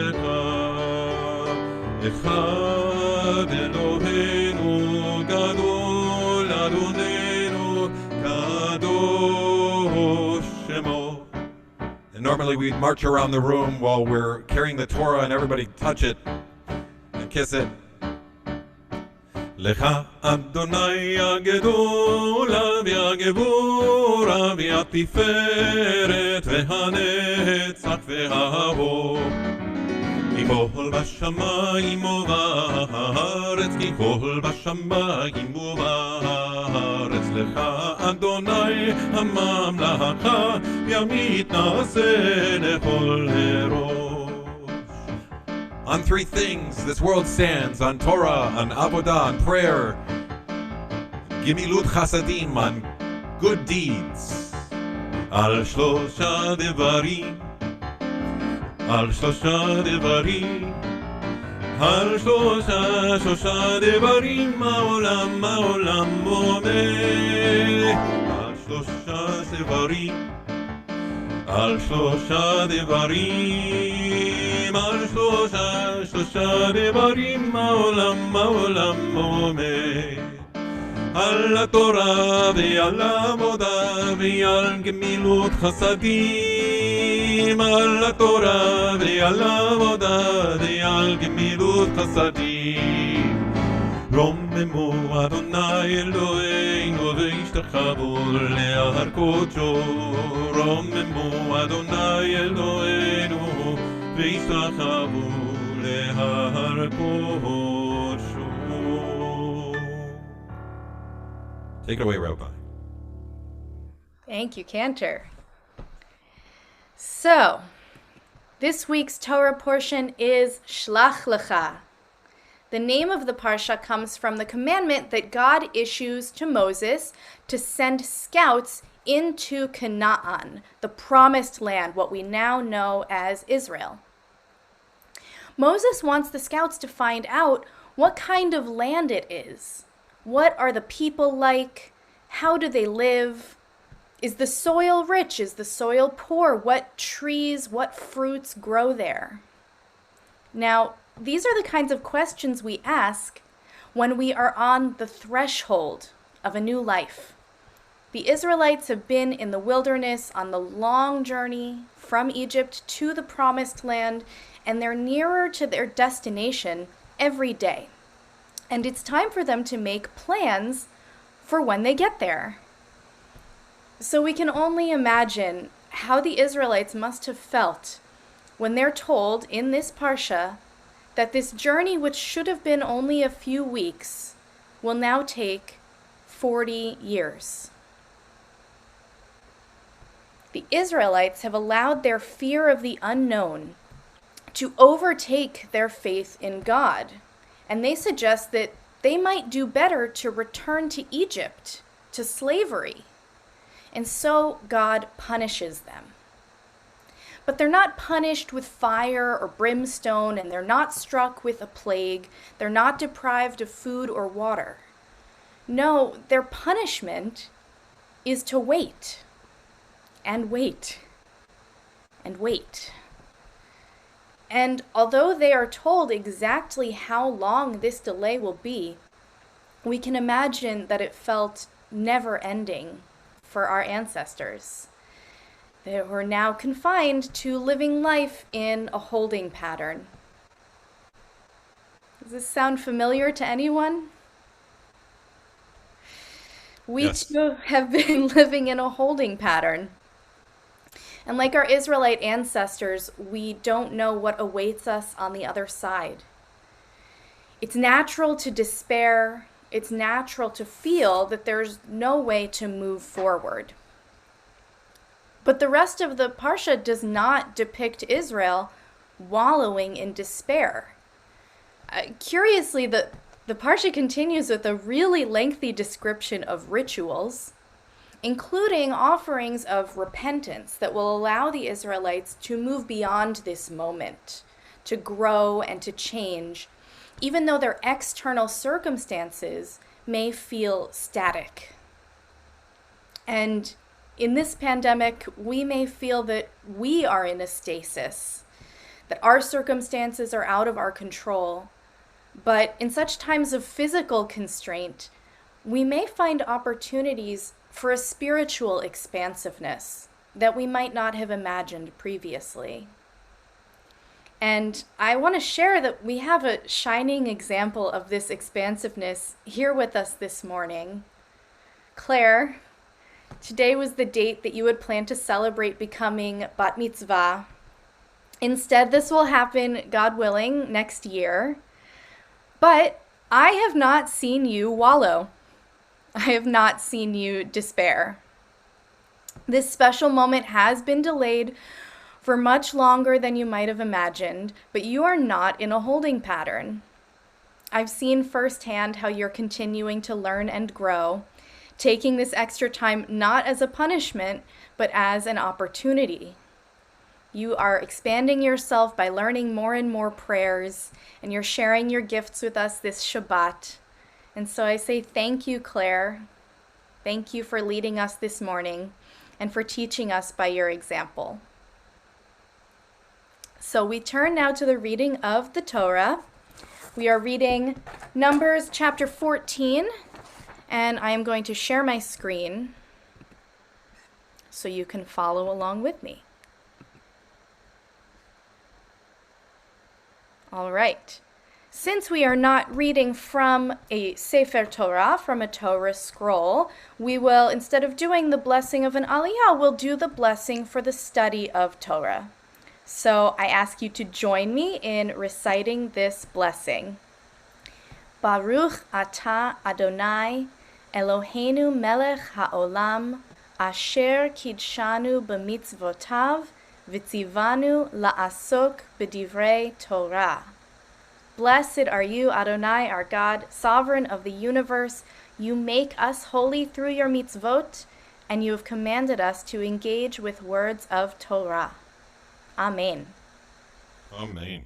Echad. Echad Eloheinu Gadol Adonenu Kadosh Shemo. And normally we'd march around the room while we're carrying the Torah and everybody touch it and kiss it. Lecha Adonai הגדולה והגבורה והתפארת והנצח והאור. כי כל בשמיים ובארץ, כי כל בשמיים ובארץ. לך אדוני הממלכה, ימית נעשה לכל ראש. On three things this world stands, on Torah, on Avodah, on prayer, Gemilut Chasadim, on good deeds. על שלושה דברים על שלושה דברים, על שלושה דברים העולם עומד, על שלושה דברים, על שלושה דברים, על שלושה דברים העולם עומד, על התורה ועל העבודה ועל גמילות חסדים, על התורה ועל העבודה ועל גמילות חסדים. רוממו אדוני אלוהינו והשתחוו להר קודשו, רוממו אדוני אלוהינו והשתחוו להר קודשו. Take it away, Rabbi. Thank you, Cantor. So, this week's Torah portion is Shlach Lecha. The name of the parsha comes from the commandment that God issues to Moses to send scouts into Canaan, the promised land, what we now know as Israel. Moses wants the scouts to find out what kind of land it is. What are the people like? How do they live? Is the soil rich? Is the soil poor? What trees, what fruits grow there? Now, these are the kinds of questions we ask when we are on the threshold of a new life. The Israelites have been in the wilderness on the long journey from Egypt to the promised land, and they're nearer to their destination every day. And it's time for them to make plans for when they get there. So we can only imagine how the Israelites must have felt when they're told in this parsha that this journey, which should have been only a few weeks, will now take 40 years. The Israelites have allowed their fear of the unknown to overtake their faith in God. And they suggest that they might do better to return to Egypt, to slavery. And so God punishes them. But they're not punished with fire or brimstone, and they're not struck with a plague. They're not deprived of food or water. No, their punishment is to wait, and wait, and wait. And although they are told exactly how long this delay will be, we can imagine that it felt never-ending for our ancestors. They were now confined to living life in a holding pattern. Does this sound familiar to anyone? We too have been living in a holding pattern. And like our Israelite ancestors, we don't know what awaits us on the other side. It's natural to despair. It's natural to feel that there's no way to move forward. But the rest of the parsha does not depict Israel wallowing in despair. Curiously, the parsha continues with a really lengthy description of rituals, including offerings of repentance that will allow the Israelites to move beyond this moment, to grow and to change, even though their external circumstances may feel static. And in this pandemic, we may feel that we are in a stasis, that our circumstances are out of our control. But in such times of physical constraint, we may find opportunities for a spiritual expansiveness that we might not have imagined previously. And I want to share that we have a shining example of this expansiveness here with us this morning. Claire, today was the date that you had planned to celebrate becoming bat mitzvah. Instead, this will happen, God willing, next year. But I have not seen you wallow. I have not seen you despair. This special moment has been delayed for much longer than you might have imagined, but you are not in a holding pattern. I've seen firsthand how you're continuing to learn and grow, taking this extra time not as a punishment, but as an opportunity. You are expanding yourself by learning more and more prayers, and you're sharing your gifts with us this Shabbat. And so I say thank you, Claire. Thank you for leading us this morning and for teaching us by your example. So we turn now to the reading of the Torah. We are reading Numbers chapter 14, and I am going to share my screen so you can follow along with me. All right. Since we are not reading from a Sefer Torah, from a Torah scroll, we will, instead of doing the blessing of an Aliyah, we'll do the blessing for the study of Torah. So I ask you to join me in reciting this blessing. Baruch atah Adonai, Eloheinu melech haolam, asher kidshanu b'mitzvotav, v'tzivanu la'asok b'divrei Torah. Blessed are you, Adonai, our God, sovereign of the universe. You make us holy through your mitzvot, and you have commanded us to engage with words of Torah. Amen. Amen.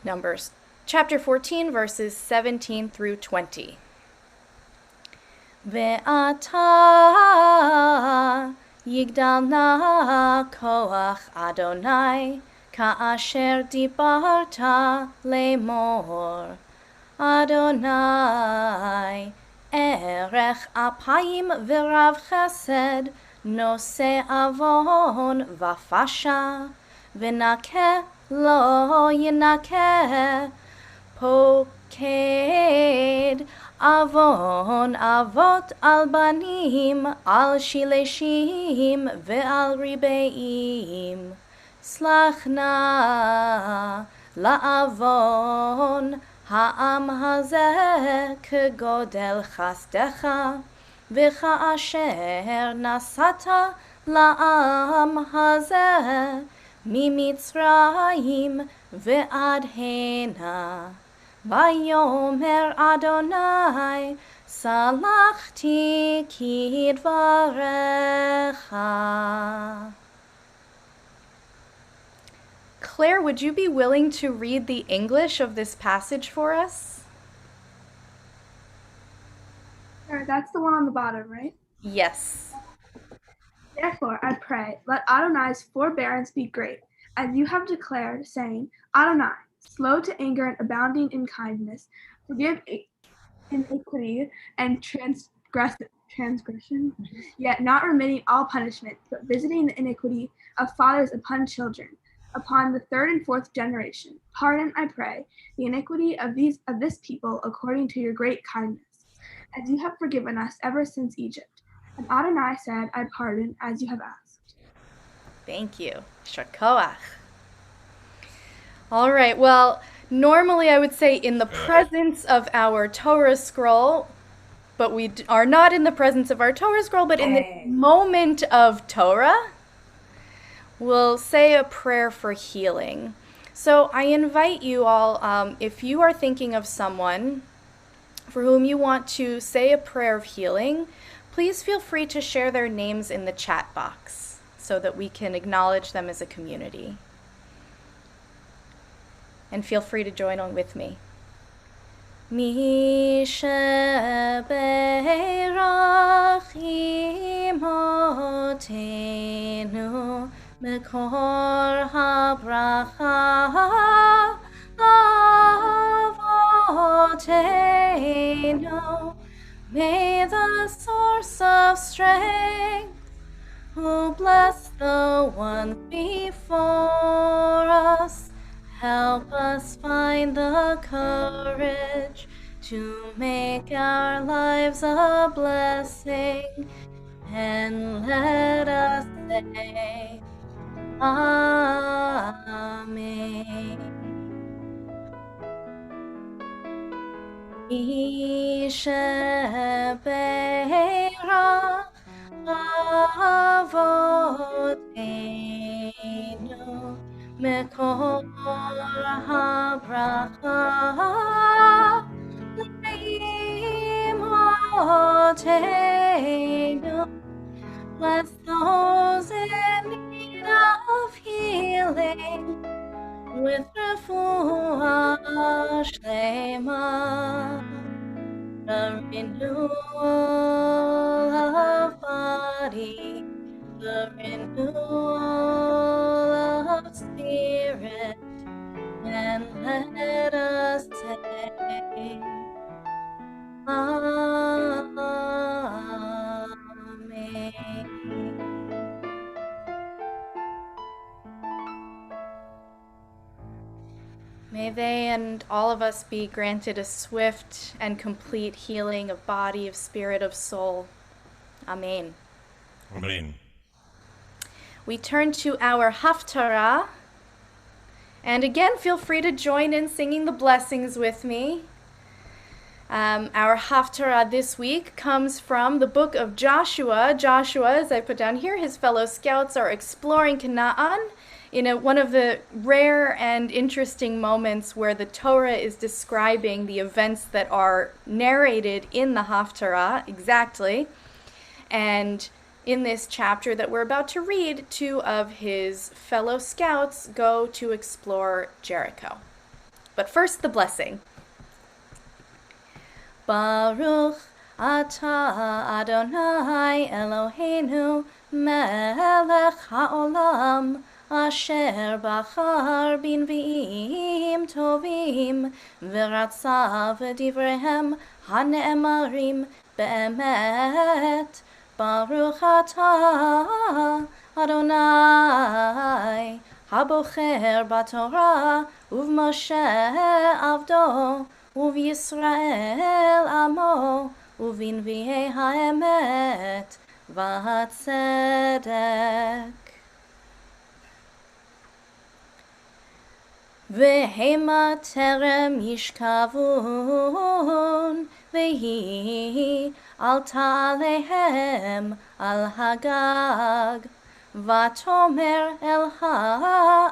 Numbers chapter 14, verses 17 through 20. Ve'ata yigdal na koach Adonai ka'asher dibarta lemor. Adonai erech apayim v'rav chesed nose avon v'fasha v'nakeh lo yinakeh poked avon avot al banim al shileshim ve'al ribeim slach na la'avon ha'am hazeh kegodel chasdecha v'cha'asher nasata la'am hazeh ממצרים ועד הנה. ויאמר אדוני, סלחתי כדבריך. Claire, would you be willing to read the English of this passage for us? Sure, that's the one on the bottom, right? Yes. Therefore, I pray, let Adonai's forbearance be great, as you have declared, saying, Adonai, slow to anger and abounding in kindness, forgive iniquity and transgression, yet not remitting all punishment, but visiting the iniquity of fathers upon children, upon the third and fourth generation. Pardon, I pray, the iniquity of this people according to your great kindness, as you have forgiven us ever since Egypt. And Adonai said, I pardon as you have asked. Thank you. Shakoach. All right, well, normally I would say in the presence of our Torah scroll, but we are not in the presence of our Torah scroll, but in the moment of Torah, we'll say a prayer for healing. So I invite you all, if you are thinking of someone for whom you want to say a prayer of healing, please feel free to share their names in the chat box so that we can acknowledge them as a community. And feel free to join on with me. Mi shebeirach imotenu mekor habracha avotenu. May the source of strength, who bless the ones before us, help us find the courage to make our lives a blessing, and let us say, Amen. Ishebeirach avotenu mekor habracha leimotenu Bless those in need of healing with refuah shlema, the renewal of body, the renewal of spirit, and let us say, Amen. May they and all of us be granted a swift and complete healing of body, of spirit, of soul. Amen. Amen. We turn to our Haftarah. And again, feel free to join in singing the blessings with me. Our Haftarah this week comes from the book of Joshua. Joshua, as I put down here, his fellow scouts are exploring Canaan in one of the rare and interesting moments where the Torah is describing the events that are narrated in the Haftarah exactly. And in this chapter that we're about to read, 2 of his fellow scouts go to explore Jericho. But first, the blessing. Baruch atah Adonai Eloheinu melech haolam asher bachar b'nvi'im tovim v'ratza v'divrehem hane'emarim be'emet. Baruch atah Adonai habocher b'Torah uv'Moshe avdo ובישראל עמו, ובנביאי האמת והצדק. והמה טרם ישכבון, והיא עלתה עליהם על הגג. ותאמר אל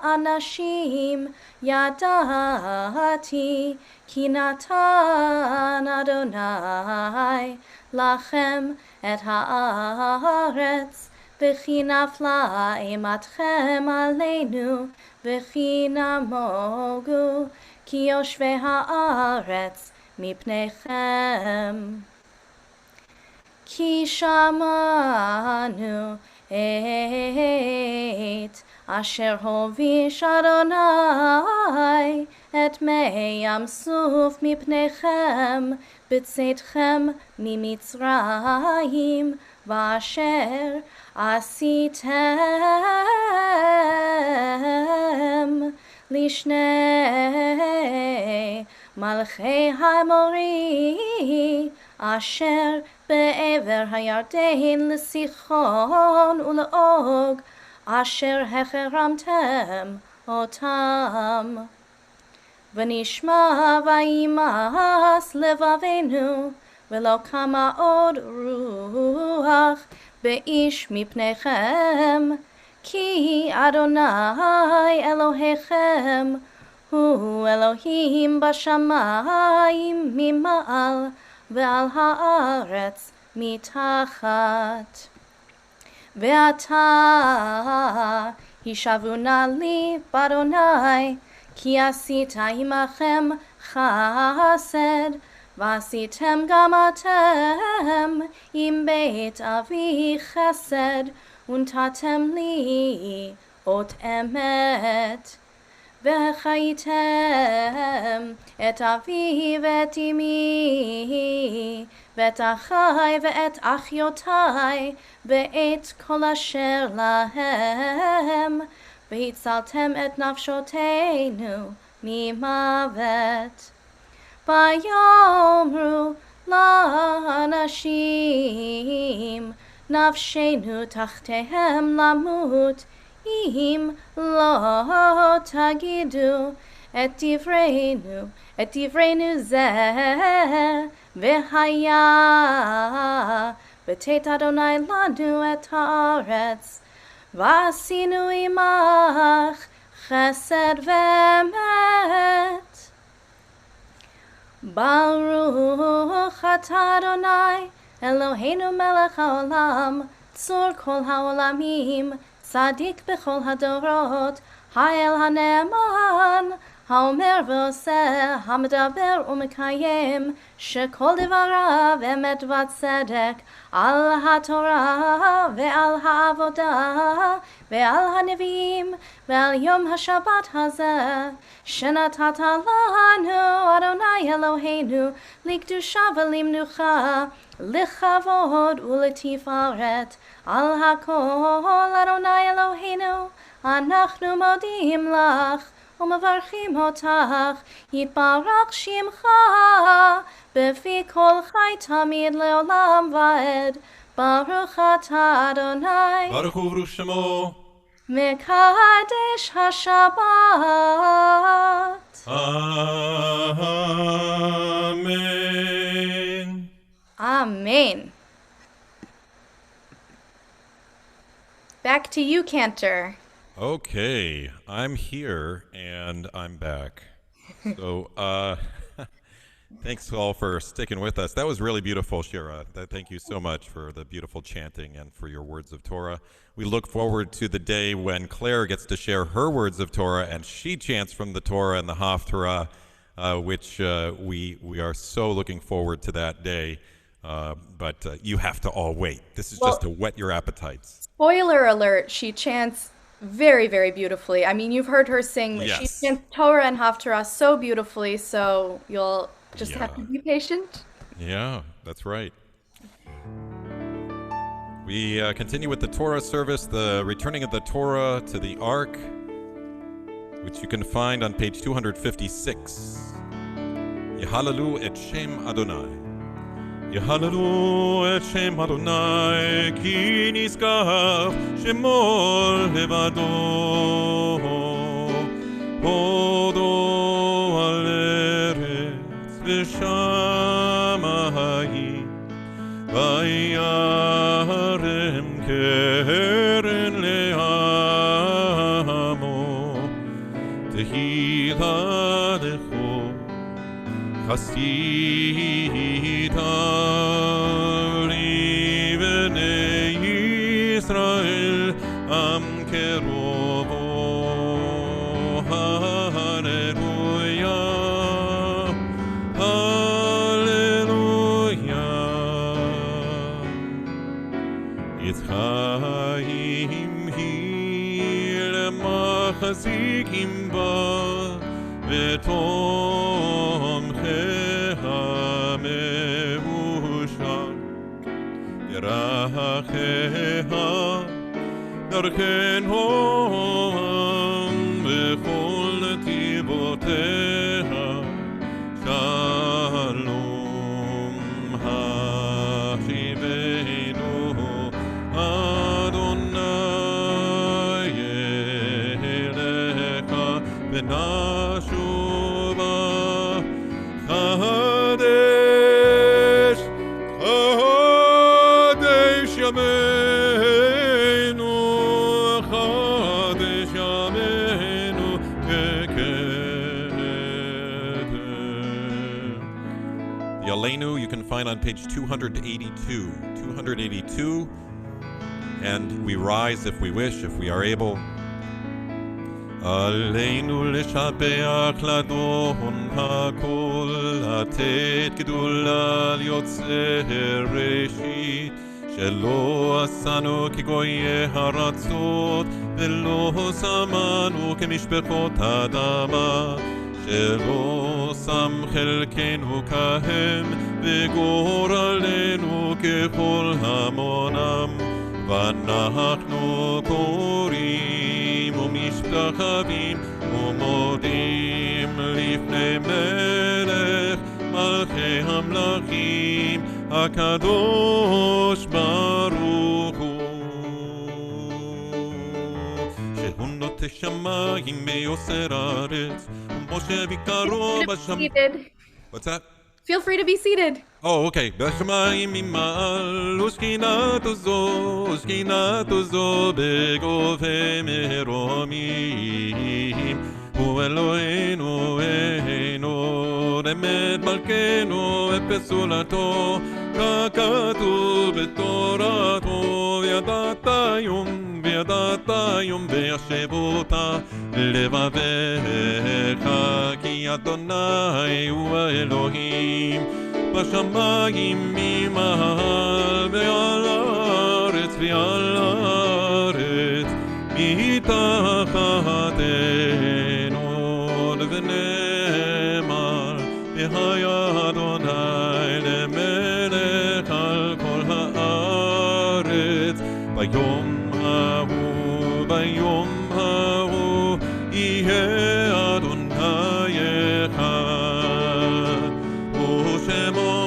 האנשים, ידעתי כי נתן אדוני לכם את הארץ, וכי נפלה אימתכם עלינו, וכי נמוגו כי יושבי הארץ מפניכם. כי שמענו את אשר הוביש אדוני את מי ים סוף מפניכם בצאתכם ממצרים, ואשר עשיתם לשני מלכי האמורי אשר בעבר הירדן לסיחון ולעוג, אשר החרמתם אותם. ונשמע וימאס לבבינו, ולא קמה עוד רוח באיש מפניכם, כי אדוני אלוהיכם הוא אלוהים בשמיים ממעל, ועל הארץ מתחת. ועתה הישבו נא לי באדוני, כי עשית עמכם חסד, ועשיתם גם אתם עם בית אבי חסד, ונתתם לי אות אמת. וחייתם את אבי ואת אמי, ואת אחי ואת אחיותי, ואת כל אשר להם, והצלתם את נפשותינו ממוות. ויאמרו לאנשים, נפשנו תחתיהם למות, אם לא תגידו את דברנו זה, והיה בתת אדוני לנו את הארץ, ועשינו עמך חסד ואמת. ברוך אתה אדוני אלוהינו מלך העולם, צור כל העולמים, צדיק בכל הדורות, האל הנאמן, האומר ועושה, המדבר ומקיים, שכל דבריו אמת וצדק, על התורה ועל העבודה ועל הנביאים ועל יום השבת הזה, שנתת לנו, אדוני אלוהינו, לקדושה ולמנוחה, לכבוד ולתפארת, על הכל, אדוני אלוהינו, אנחנו מודים לך ומברכים אותך, יתברך שמך, בפי כל חי תמיד לעולם ועד, ברוך אתה אדוני, ברוך הוא וברוך שמו. מקדש השבת. Amen. Amen. Back to you, Cantor. Okay, I'm here and I'm back. So, thanks all for sticking with us. That was really beautiful, Shira. Thank you so much for the beautiful chanting and for your words of Torah. We look forward to the day when Claire gets to share her words of Torah and she chants from the Torah and the Haftarah, which we are so looking forward to that day. But you have to all wait. This is just to whet your appetites. Spoiler alert, she chants very, very beautifully. I mean, you've heard her sing. Yes. She chants Torah and Haftarah so beautifully, so you'll just have to be patient. Yeah, that's right. We continue with the Torah service, the returning of the Torah to the Ark, which you can find on page 256. Yehalalu et Shem Adonai. Yehalalu et Shem Adonai, ki nizkav shemo levado. Hodo al eretz v'shamayim, vayarem keren le'amo, tehila lecho chasida livnei Yisrael am kerovo. Hallelujah, hallelujah. It's chaim hil machazikim ba vetom mehushak yeracheha darken hom bechol tiboteha shalom hashivenu Adonai elecha v'nashuva Chadesh Chadesh Yameinu Chadesh Yameinu Kekedem. The Aleinu you can find on page 282. 282. And we rise if we wish, if we are able. עלינו לשבח לדון הכל, לתת גדולה ליוצא ראשית, שלא עשנו כגויי ארצות, ולא שמנו כמשפחות אדמה, שלא שם חלקנו כהם, וגורלנו ככל המונם, ואנחנו קוראים ומשתחווים ומודים לפני מלך מלכי המלכים הקדוש ברוך הוא, שהוא נוטה שמיים ויוסר ארץ ומשה ביקרו בשמיים. What's that? Feel free to be seated. Oh, okay. בשמיים ממעל ושכינתו זו בגובה מרומים, הוא אלוהינו אינו אמת מלכנו ופסולתו, ככתוב בתורתו, וידעת יום וישב אותה לבביך, כי אדוני הוא האלוהים בשמיים ממעל ועל הארץ מתחתנו, ונאמר והיה אדוני למלך על כל הארץ ביום ההוא יהיה אדוני אחד, ושמו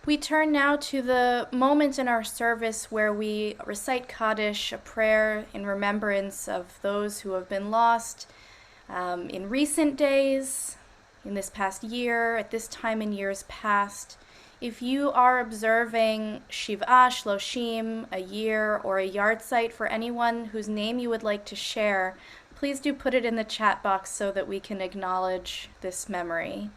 We turn now to the moment in our service where we recite Kaddish, a prayer in remembrance of those who have been lost in recent days, in this past year, at this time in years past. If you are observing Shiv'ah, Shloshim, a year, or a yard site for anyone whose name you would like to share, please do put it in the chat box so that we can acknowledge this memory.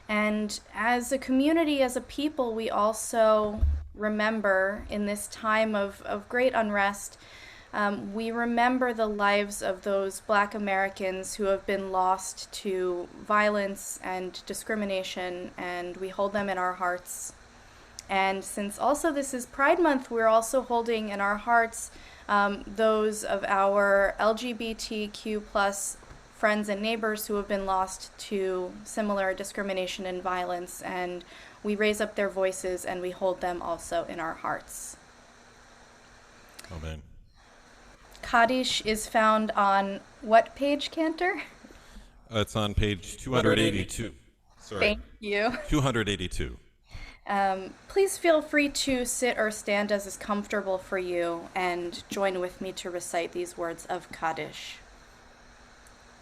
And as a community, as a people, we also remember in this time of great unrest, we remember the lives of those Black Americans who have been lost to violence and discrimination, and we hold them in our hearts. And since also this is Pride Month, we're also holding in our hearts those of our LGBTQ plus friends and neighbors who have been lost to similar discrimination and violence, and we raise up their voices and we hold them also in our hearts. Amen. Kaddish is found on what page, Cantor? It's on page 282. Sorry. Thank you. 282. Please feel free to sit or stand as is comfortable for you and join with me to recite these words of Kaddish.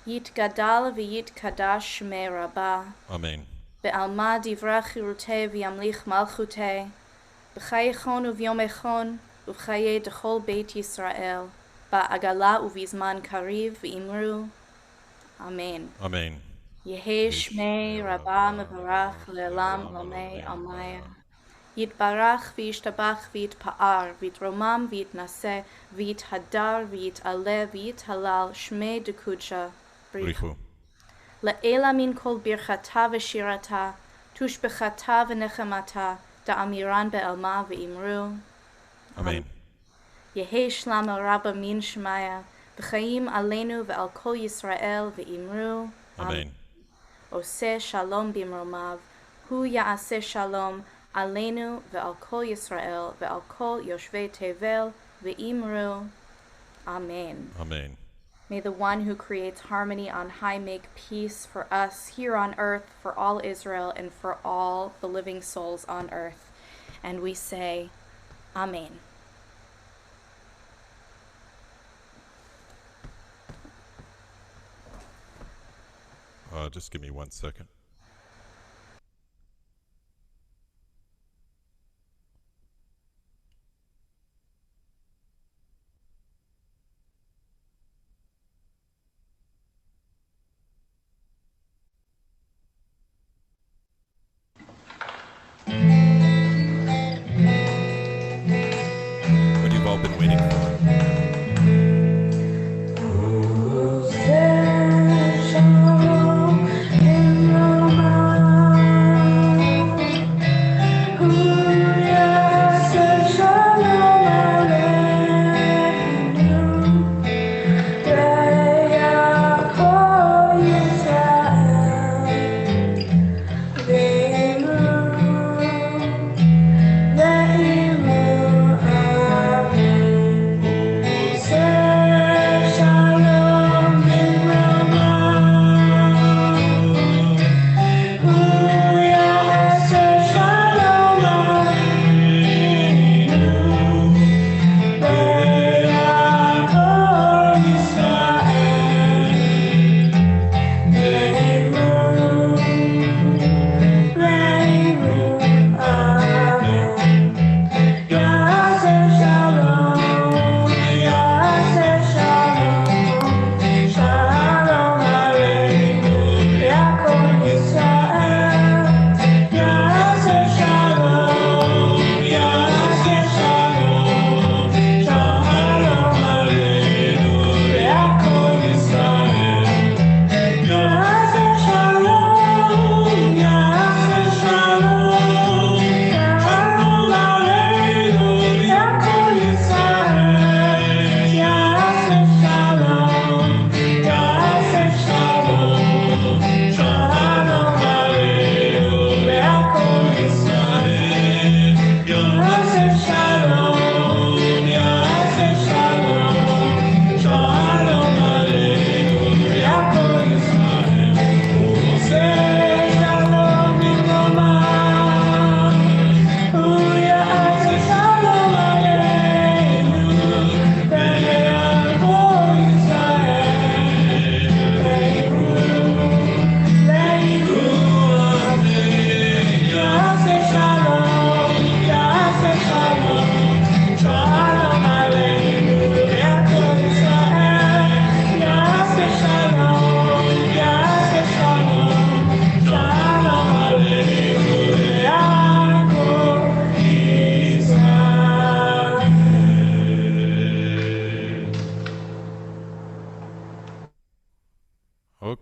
Yitgadal v'yitkadash shmei Rabbah. Amen. Be'alma divra chirutei v'yamlich malchutei. B'chayechon u'v'yomechon u'v'chayei d'chol beit Yisrael. Ba'agala u'v'zman kariv v'imru. Amen. Amen. Yehei shmei Rabbah mevarach le'elam lamei amaya. Yitbarach v'yishtabach v'yitpa'ar v'yitromam v'yitnaseh v'yithadar v'yit'aleh v'yithalal shmei dekudsha. Brichu. Le'ela min kol birchata v'shirata, tushbechata v'nechemata, da'amiran be'elma v'imru. Amen. Yehei shlama rabba min shemaya, v'chaim aleinu ve'al kol Yisrael v'imru. Amen. Oseh shalom bimromav, hu ya'aseh shalom aleinu ve'al kol Yisrael ve'al kol yoshvei tevel v'imru. Amen. Amen. May the one who creates harmony on high make peace for us here on earth, for all Israel, and for all the living souls on earth. And we say, Amen. Just give me 1 second. What you've all been waiting for.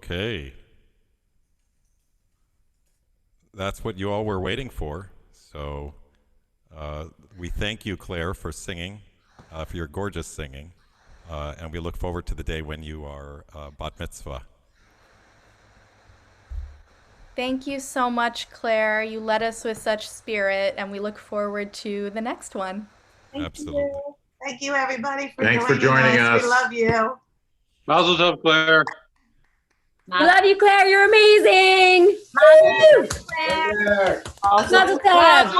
Okay. That's what you all were waiting for. So we thank you, Claire, for singing, for your gorgeous singing. And we look forward to the day when you are bat mitzvah. Thank you so much, Claire. You led us with such spirit, and we look forward to the next one. Absolutely. Thank you, everybody, for Thanks for joining us. We love you. Mazel tov, Claire. We love you, Claire. You're amazing. Mazel tov.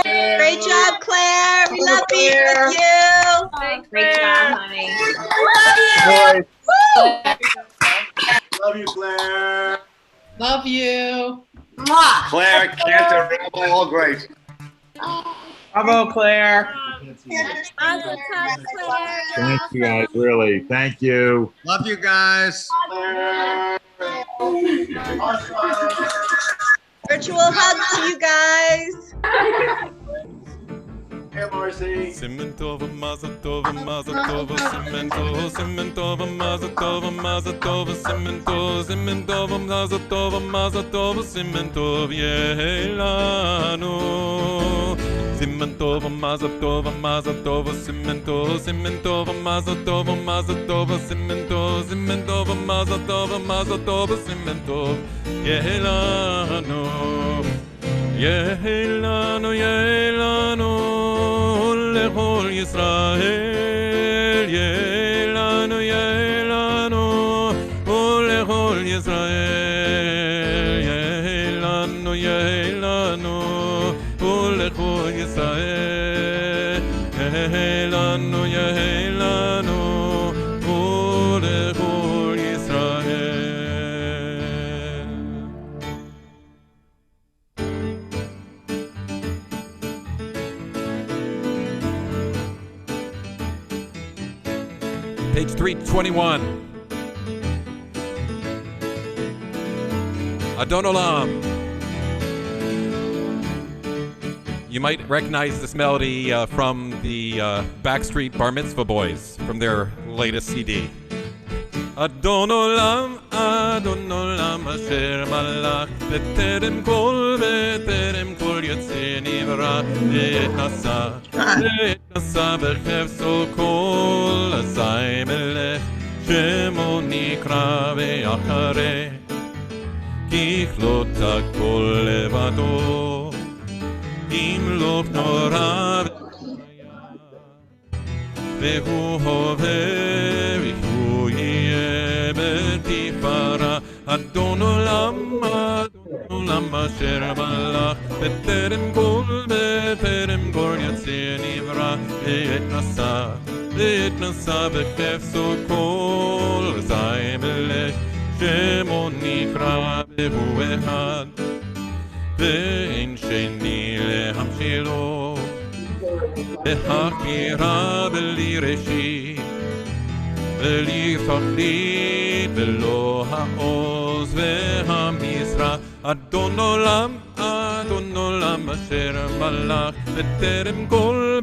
Great job, Claire. We love being with you. Great job, honey. Love you, Claire. Love you. Mwah. Claire, Cantor, all great. Bravo, Claire. Mazel tov, Claire. Thank you, guys. Really, thank you. Love you guys. Virtual hugs to you guys. Hey, Marcy. Simen tova, mazel tova, mazel tova, simen tova, mazel tova, mazel tova, simen tova, mazel tova, mazel tova, simen tov, yehelanu. Simen tova, mazel tova, mazel tova, simen tova, mazel tova, mazel tova, simen tova, mazel tova, simen tov, yehelanu. Yehelanu, yehelanu, lechol Yisrael. Yehelanu, yehelanu, lechol Yisrael. Yehelanu, yehelanu, lechol Yisrael. Yehelanu, yehelanu, lechol Yisrael. Page 321. Adon Olam. You might recognize this melody from the Backstreet Bar Mitzvah Boys from their latest CD. Adon Olam, Asher Malach, B'terem Kol Yotze Nivra, Nasa B'chefso Kol Asai Melech, Shemo Nikra Ve'achareh, Kichlot HaKol Levado, Imloch Nora Ve'hu Hoveh V'hu Yeh B'tifara, Adon Olam, Asher Malach, B'terem Kol Yotze Nivra, Nasa B'chefso Kol Asai Melech, Shemo Nikra Ve'hu Echad, Ve'en Sheni Lehamshilo, Ve'hakira V'li Reshit, V'li Tachlit, V'lo Ha'oz Ve'hamizrach, Adon Olam, Asher Malach, B'terem Kol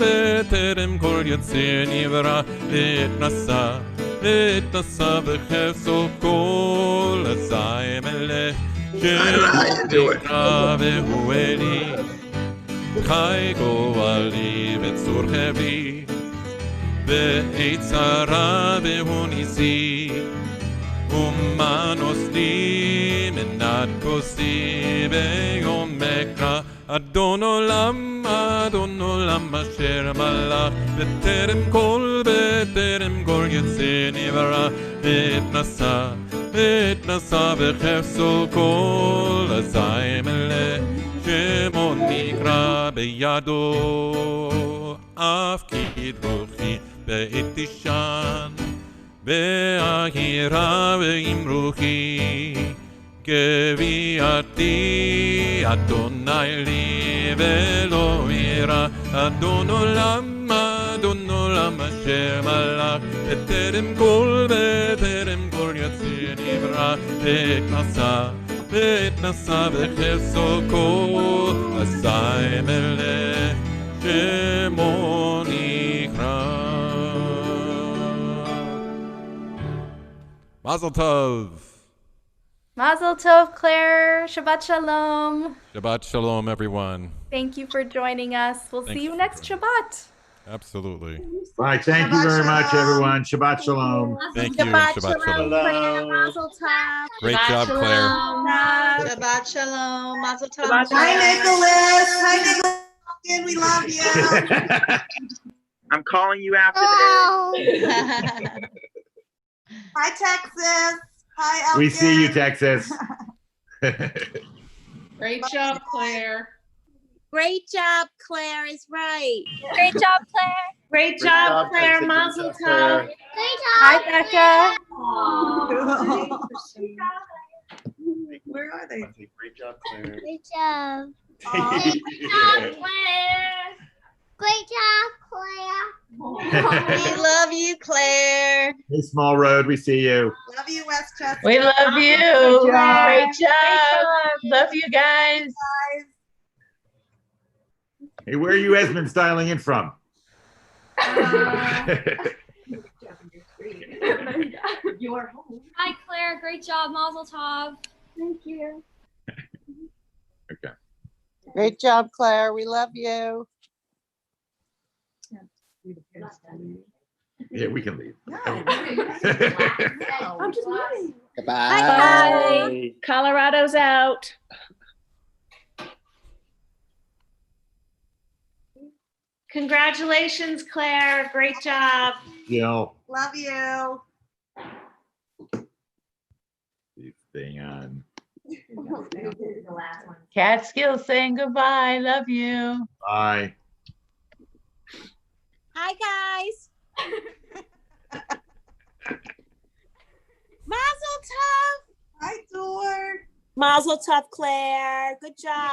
Yotze Nivra, Ve'nasa B'chefso Kol Asai Melech, Shemo Nikra Ve'hu Eli, Chai Goali V'tzur Chevi, Ve'etzara Ve'hu Nisi, Umanos li Menat Kosi Ve'yom Mekra, Adon Olam, Asher Malach, B'terem Kol Yotze Nivra, Ve'nasa B'chefso Kol Asai Melech, Shemo Nikra B'yado, Afkid Ruchi Be'etishan, Be'ahira Ve'imruchi, Geviati Adonai li Ve'lo ira, Adon Olam, Asher Malach, B'terem Kol Yotze Nivra, Ve'nasa B'chefso Kol Asai Melech, Shemo Nikra. Mazel tov. Mazel tov, Claire. Shabbat shalom. Shabbat shalom, everyone. Thank you for joining us. We'll Thanks see you for next joining. Shabbat. Absolutely. All right, thank you very much, everyone. Shabbat shalom. Thank you. Shabbat shalom. Mazel tov. Great job, Claire. Shabbat shalom. Mazel tov. Shabbat Hi, shalom. Nicholas. Hi, Nicholas. We love you. I'm calling you after Hi, Texas. Hi, Elkin. We see you, Texas. Great job, Claire. Great job, Claire is right. Great job, Claire. Great job, Claire. Mazel tov. Hi, Becca. Where are they? Great job, Claire. Great job. Great Great job, Claire. We love you, Claire. Hey, Small Road, we see you. Love you, Westchester. We love you. Great job. Love you guys. Hey, where are you, Esmond, styling in from? Hi, Claire. Great job. Mazel tov. Thank you. Okay. Great job, Claire. We love you. Yeah, we can leave. I'm just moving. Bye. Colorado's out. Congratulations, Claire. Great job. Jill, Love you. staying on. Catskill saying goodbye. Love you. Bye. Hi, guys. Mazel tov. Hi, Dor. Mazel tov, Claire. Good job.